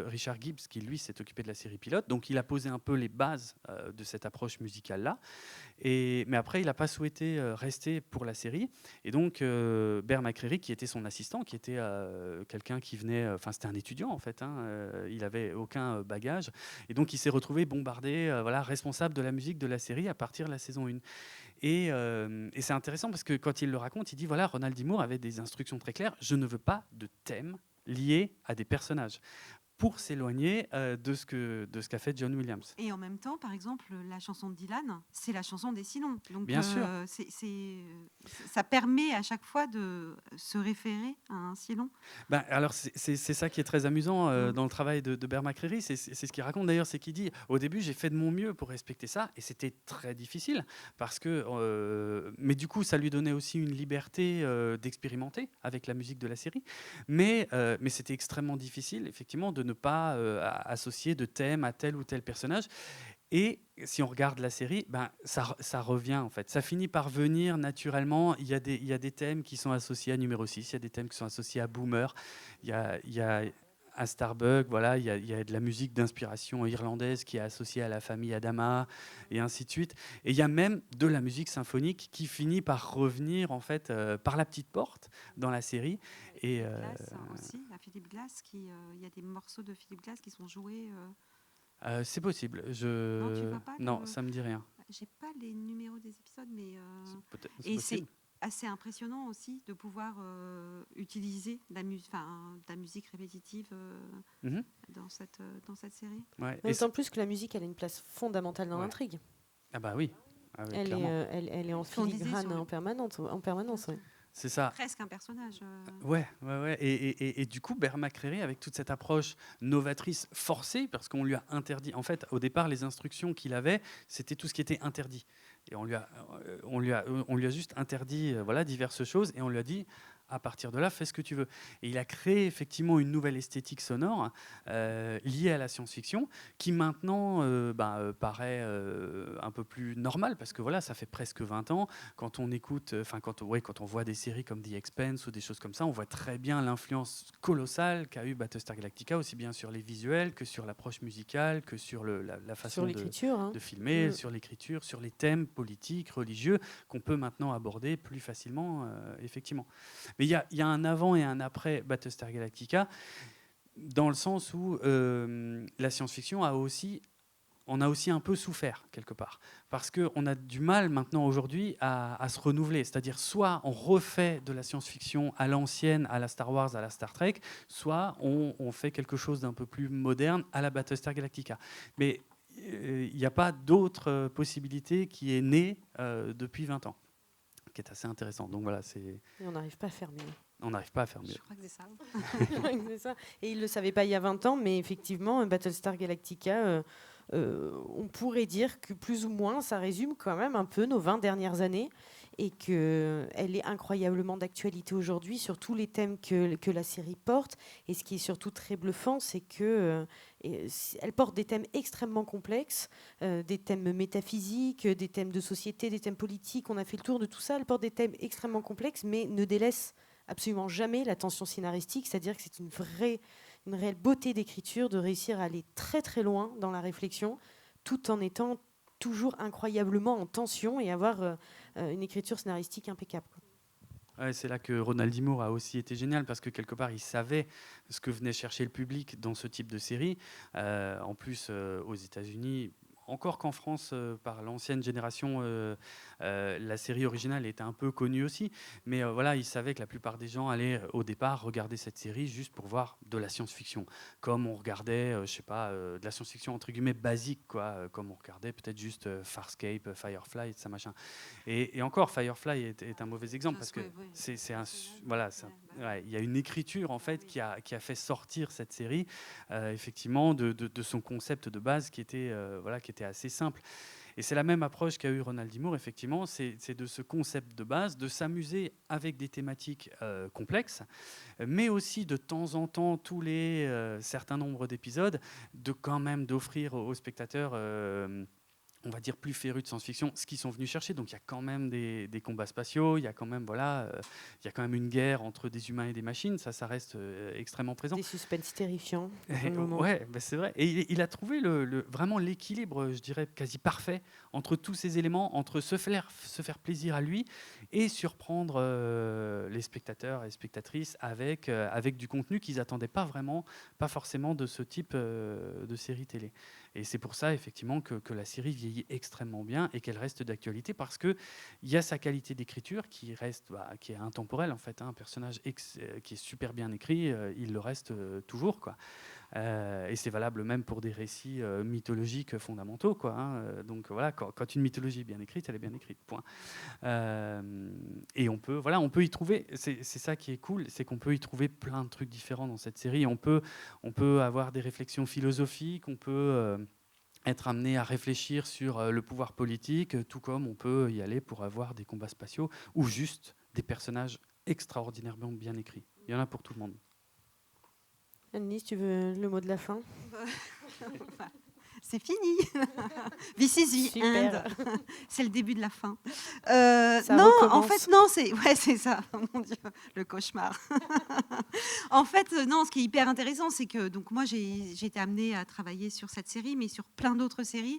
Richard Gibbs, qui lui s'est occupé de la série pilote, donc il a posé un peu les bases de cette approche musicale-là. Mais après, il n'a pas souhaité rester pour la série. Et donc, Bear McCreary, qui était son assistant, qui était quelqu'un qui venait... Enfin, c'était un étudiant, en fait. Il n'avait aucun bagage. Et donc, il s'est retrouvé bombardé, responsable de la musique de la série à partir de la saison 1. Et c'est intéressant parce que quand il le raconte, il dit, voilà, Ronald D. Moore avait des instructions très claires. Je ne veux pas de thème lié à des personnages, pour s'éloigner de ce qu'a fait John Williams. Et en même temps, par exemple, la chanson de Dylan, c'est la chanson des Cylons. Donc, bien sûr. Ça permet à chaque fois de se référer à un Cylon. Alors, c'est ça qui est très amusant dans le travail de Bear McCreary. C'est ce qu'il raconte d'ailleurs, c'est qu'il dit, au début, j'ai fait de mon mieux pour respecter ça, et c'était très difficile, parce que... mais du coup, ça lui donnait aussi une liberté d'expérimenter avec la musique de la série. Mais c'était extrêmement difficile, effectivement, de ne pas associer de thème à tel ou tel personnage. Et si on regarde la série, ça revient en fait. Ça finit par venir naturellement. Il y a des thèmes qui sont associés à Numéro 6, il y a des thèmes qui sont associés à Boomer, il y a à Starbuck, voilà, il y a de la musique d'inspiration irlandaise qui est associée à la famille Adama, et ainsi de suite. Et il y a même de la musique symphonique qui finit par revenir en fait par la petite porte dans la série. Et aussi, à Philip Glass, il y a des morceaux de Philip Glass qui sont joués. C'est possible. Non, tu vois pas non, ça me dit rien. J'ai pas les numéros des épisodes, mais c'est possible. assez impressionnant aussi de pouvoir utiliser de la musique répétitive dans cette série. Ouais. D'autant plus que la musique, elle a une place fondamentale dans l'intrigue. Ah bah oui. Ah oui, elle est en filigrane en permanence. Ouais. C'est ça. Presque un personnage. Ouais. Et du coup, Bear McCreary, avec toute cette approche novatrice forcée, parce qu'on lui a interdit. En fait, au départ, les instructions qu'il avait, c'était tout ce qui était interdit. Et on lui a juste interdit diverses choses, et on lui a dit, à partir de là, fais ce que tu veux. Et il a créé effectivement une nouvelle esthétique sonore liée à la science-fiction, qui maintenant paraît un peu plus normale, parce que voilà, ça fait presque 20 ans. Quand on écoute, quand on voit des séries comme The Expanse ou des choses comme ça, on voit très bien l'influence colossale qu'a eu Battlestar Galactica, aussi bien sur les visuels que sur l'approche musicale, que sur la façon de filmer, sur l'écriture, sur les thèmes politiques, religieux, qu'on peut maintenant aborder plus facilement, effectivement. Mais il y a un avant et un après Battlestar Galactica, dans le sens où la science-fiction on a aussi un peu souffert quelque part, parce qu'on a du mal maintenant aujourd'hui à se renouveler, c'est-à-dire soit on refait de la science-fiction à l'ancienne, à la Star Wars, à la Star Trek, soit on fait quelque chose d'un peu plus moderne à la Battlestar Galactica. Mais il n'y a pas d'autre possibilité qui est née depuis 20 ans, qui est assez intéressant. Donc voilà, Et on n'arrive pas à faire mieux. On n'arrive pas à faire mieux. Je crois que c'est ça. C'est ça. Et il ne le savait pas il y a 20 ans, mais effectivement, Battlestar Galactica, on pourrait dire que plus ou moins, ça résume quand même un peu nos 20 dernières années, et qu'elle est incroyablement d'actualité aujourd'hui sur tous les thèmes que la série porte. Et ce qui est surtout très bluffant, c'est qu'elle porte des thèmes extrêmement complexes, des thèmes métaphysiques, des thèmes de société, des thèmes politiques. On a fait le tour de tout ça. Elle porte des thèmes extrêmement complexes, mais ne délaisse absolument jamais la tension scénaristique, c'est-à-dire que c'est une réelle beauté d'écriture de réussir à aller très très loin dans la réflexion, tout en étant toujours incroyablement en tension et avoir une écriture scénaristique impeccable. Ouais, c'est là que Ronald D. Moore a aussi été génial, parce que quelque part il savait ce que venait chercher le public dans ce type de série. En plus, aux États-Unis, encore qu'en France, par l'ancienne génération, la série originale était un peu connue aussi. Mais voilà, il savait que la plupart des gens allaient au départ regarder cette série juste pour voir de la science-fiction. Comme on regardait, de la science-fiction entre guillemets basique, quoi. Comme on regardait peut-être juste Farscape, Firefly, ça machin. Et encore, Firefly est un mauvais exemple, parce que il y a une écriture en fait qui a fait sortir cette série, effectivement, de son concept de base qui était assez simple. Et c'est la même approche qu'a eu Ronald D. Moore, effectivement, c'est de ce concept de base, de s'amuser avec des thématiques complexes, mais aussi de temps en temps, tous les certains nombres d'épisodes, de quand même d'offrir aux spectateurs on va dire plus férus de science-fiction, ce qu'ils sont venus chercher. Donc il y a quand même des combats spatiaux, il y a quand même une guerre entre des humains et des machines, ça reste extrêmement présent. Des suspens terrifiants. Ouais, c'est vrai. Et il a trouvé vraiment l'équilibre, je dirais, quasi parfait entre tous ces éléments, entre se faire plaisir à lui et surprendre les spectateurs et spectatrices avec du contenu qu'ils n'attendaient pas forcément de ce type de série télé. Et c'est pour ça, effectivement, que la série vieillit extrêmement bien et qu'elle reste d'actualité, parce qu'il y a sa qualité d'écriture qui est intemporelle, en fait. Un personnage qui est super bien écrit, il le reste toujours, quoi. Et c'est valable même pour des récits mythologiques fondamentaux, quoi. Donc voilà, quand une mythologie est bien écrite, elle est bien écrite, point. Et on peut y trouver, c'est ça qui est cool, c'est qu'on peut y trouver plein de trucs différents dans cette série. On peut avoir des réflexions philosophiques, on peut être amené à réfléchir sur le pouvoir politique, tout comme on peut y aller pour avoir des combats spatiaux ou juste des personnages extraordinairement bien écrits. Il y en a pour tout le monde. Anne-Lise, tu veux le mot de la fin? C'est fini. This is the end. C'est le début de la fin. Non, en fait, non, c'est ça. Oh mon Dieu, le cauchemar. En fait, non, ce qui est hyper intéressant, c'est que donc moi, j'ai été amenée à travailler sur cette série, mais sur plein d'autres séries.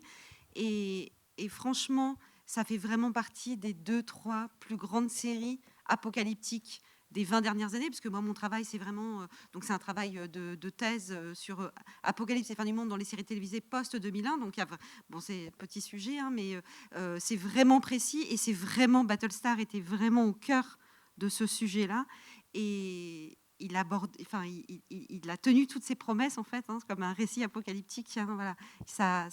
Et franchement, ça fait vraiment partie des 2-3 plus grandes séries apocalyptiques des 20 dernières années, parce que moi, mon travail, c'est vraiment... donc, c'est un travail de thèse sur Apocalypse et fin du monde dans les séries télévisées post-2001. Donc, bon, c'est petit sujet, hein, mais c'est vraiment précis, et c'est vraiment... Battlestar était vraiment au cœur de ce sujet-là. Et... il a tenu toutes ses promesses, en fait, hein, comme un récit apocalyptique. Hein, voilà. Ça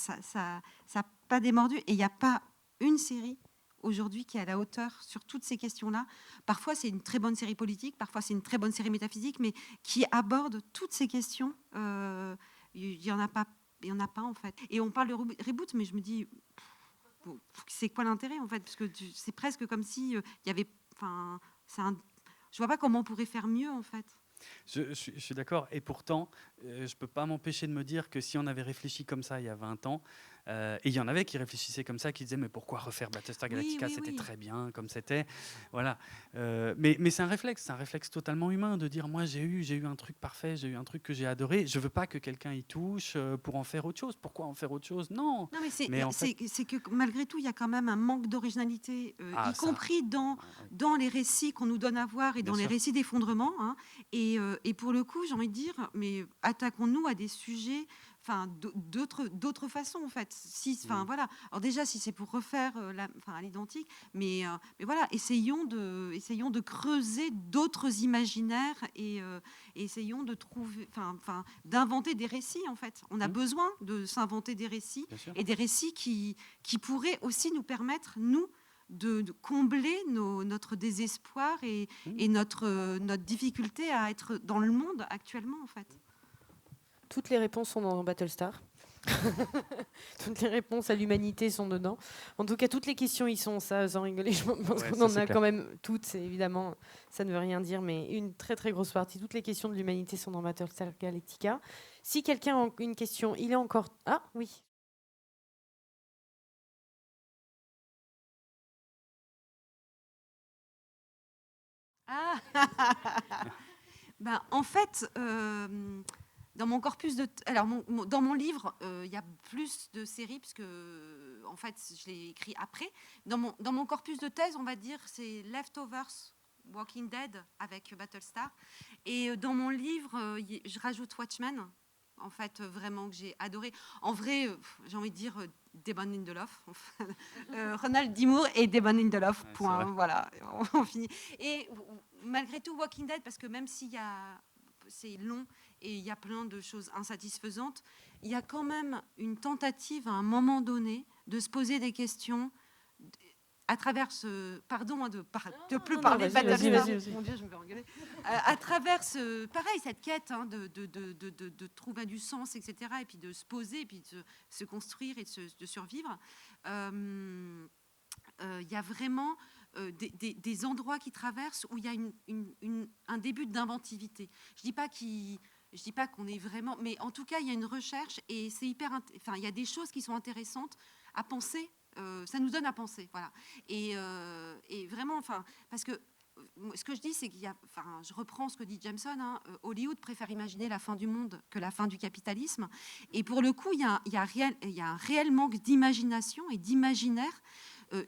n'a pas démordu. Et il n'y a pas une série aujourd'hui qui est à la hauteur sur toutes ces questions-là. Parfois, c'est une très bonne série politique, parfois, c'est une très bonne série métaphysique, mais qui aborde toutes ces questions. Il n'y en a pas, en fait. Et on parle de reboot, mais je me dis, c'est quoi l'intérêt, en fait? Parce que c'est presque comme si il y avait... je vois pas comment on pourrait faire mieux, en fait. Je suis d'accord. Et pourtant, je peux pas m'empêcher de me dire que si on avait réfléchi comme ça il y a 20 ans, et il y en avait qui réfléchissaient comme ça, qui disaient mais pourquoi refaire Battlestar Galactica, c'était très bien comme c'était. Voilà. Mais c'est un réflexe totalement humain de dire moi j'ai eu un truc parfait, j'ai eu un truc que j'ai adoré, je veux pas que quelqu'un y touche pour en faire autre chose. Pourquoi en faire autre chose? Non. Non, mais c'est que malgré tout, il y a quand même un manque d'originalité, y compris dans les récits qu'on nous donne à voir et dans les récits d'effondrement. Hein, et pour le coup, j'ai envie de dire, mais attaquons-nous à des sujets, d'autres façons, en fait. Voilà. Alors déjà, si c'est pour refaire à l'identique, mais voilà, essayons de creuser d'autres imaginaires et essayons de trouver, d'inventer des récits, en fait. On a besoin de s'inventer des récits, et des récits qui pourraient aussi nous permettre, nous, de combler notre désespoir et notre difficulté à être dans le monde actuellement, en fait. Toutes les réponses sont dans Battlestar. Toutes les réponses à l'humanité sont dedans. En tout cas, toutes les questions y sont, ça, sans rigoler. Je pense qu'on en a quand même toutes. Évidemment, ça ne veut rien dire, mais une très très grosse partie. Toutes les questions de l'humanité sont dans Battlestar Galactica. Si quelqu'un a une question, il est encore... Ah, oui. En fait, dans mon corpus dans mon livre, il y a plus de séries puisque, en fait, je l'ai écrit après. Dans mon corpus de thèse, on va dire, c'est Leftovers, Walking Dead avec Battlestar. Et dans mon livre, je rajoute Watchmen. En fait, vraiment que j'ai adoré. En vrai, j'ai envie de dire Damon Lindelof. Ronald D. Moore et Damon Lindelof. Point. Voilà, on finit. Et malgré tout, Walking Dead, parce que même c'est long et il y a plein de choses insatisfaisantes, il y a quand même une tentative à un moment donné de se poser des questions à travers ce... Pardon de plus parler de Battlestar. Mon Dieu, je me fais engueuler. À travers pareil, cette quête de trouver du sens, etc. Et puis de se poser, et puis de se construire et de survivre. Il y a vraiment des endroits qui traversent où il y a un début d'inventivité. Je dis pas qu'on est vraiment... Mais en tout cas, il y a une recherche et c'est il y a des choses qui sont intéressantes à penser. Ça nous donne à penser, voilà. Et vraiment, parce que ce que je dis, c'est qu'il y a, je reprends ce que dit Jameson, hein, Hollywood préfère imaginer la fin du monde que la fin du capitalisme. Et pour le coup, il y a un réel manque d'imagination et d'imaginaire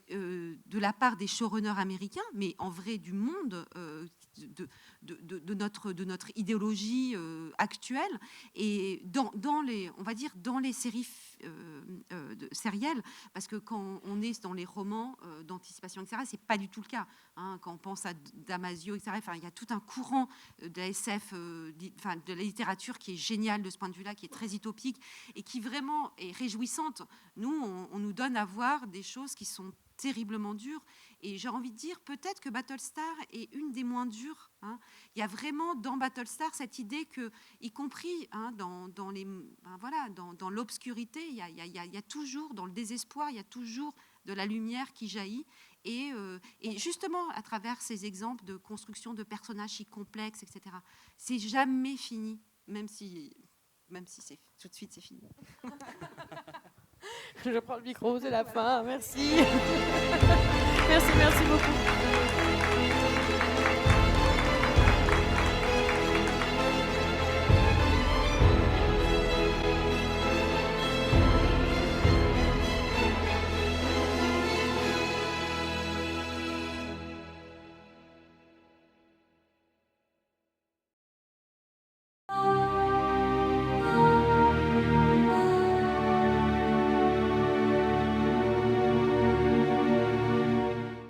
de la part des showrunners américains, mais en vrai du monde, de notre idéologie actuelle, et dans les séries sérielles, parce que quand on est dans les romans d'anticipation, etc., c'est pas du tout le cas. Hein, quand on pense à Damasio, etc., il y a tout un courant de la SF, de la littérature qui est génial de ce point de vue-là, qui est très utopique et qui vraiment est réjouissante. Nous, on nous donne à voir des choses qui sont terriblement dures, et j'ai envie de dire peut-être que Battlestar est une des moins dures. Hein. Il y a vraiment dans Battlestar cette idée que, y compris dans l'obscurité, il y a toujours, dans le désespoir, il y a toujours de la lumière qui jaillit, et justement à travers ces exemples de construction de personnages si complexes, etc. C'est jamais fini, même si c'est tout de suite c'est fini. Je prends le micro, c'est la fin, merci.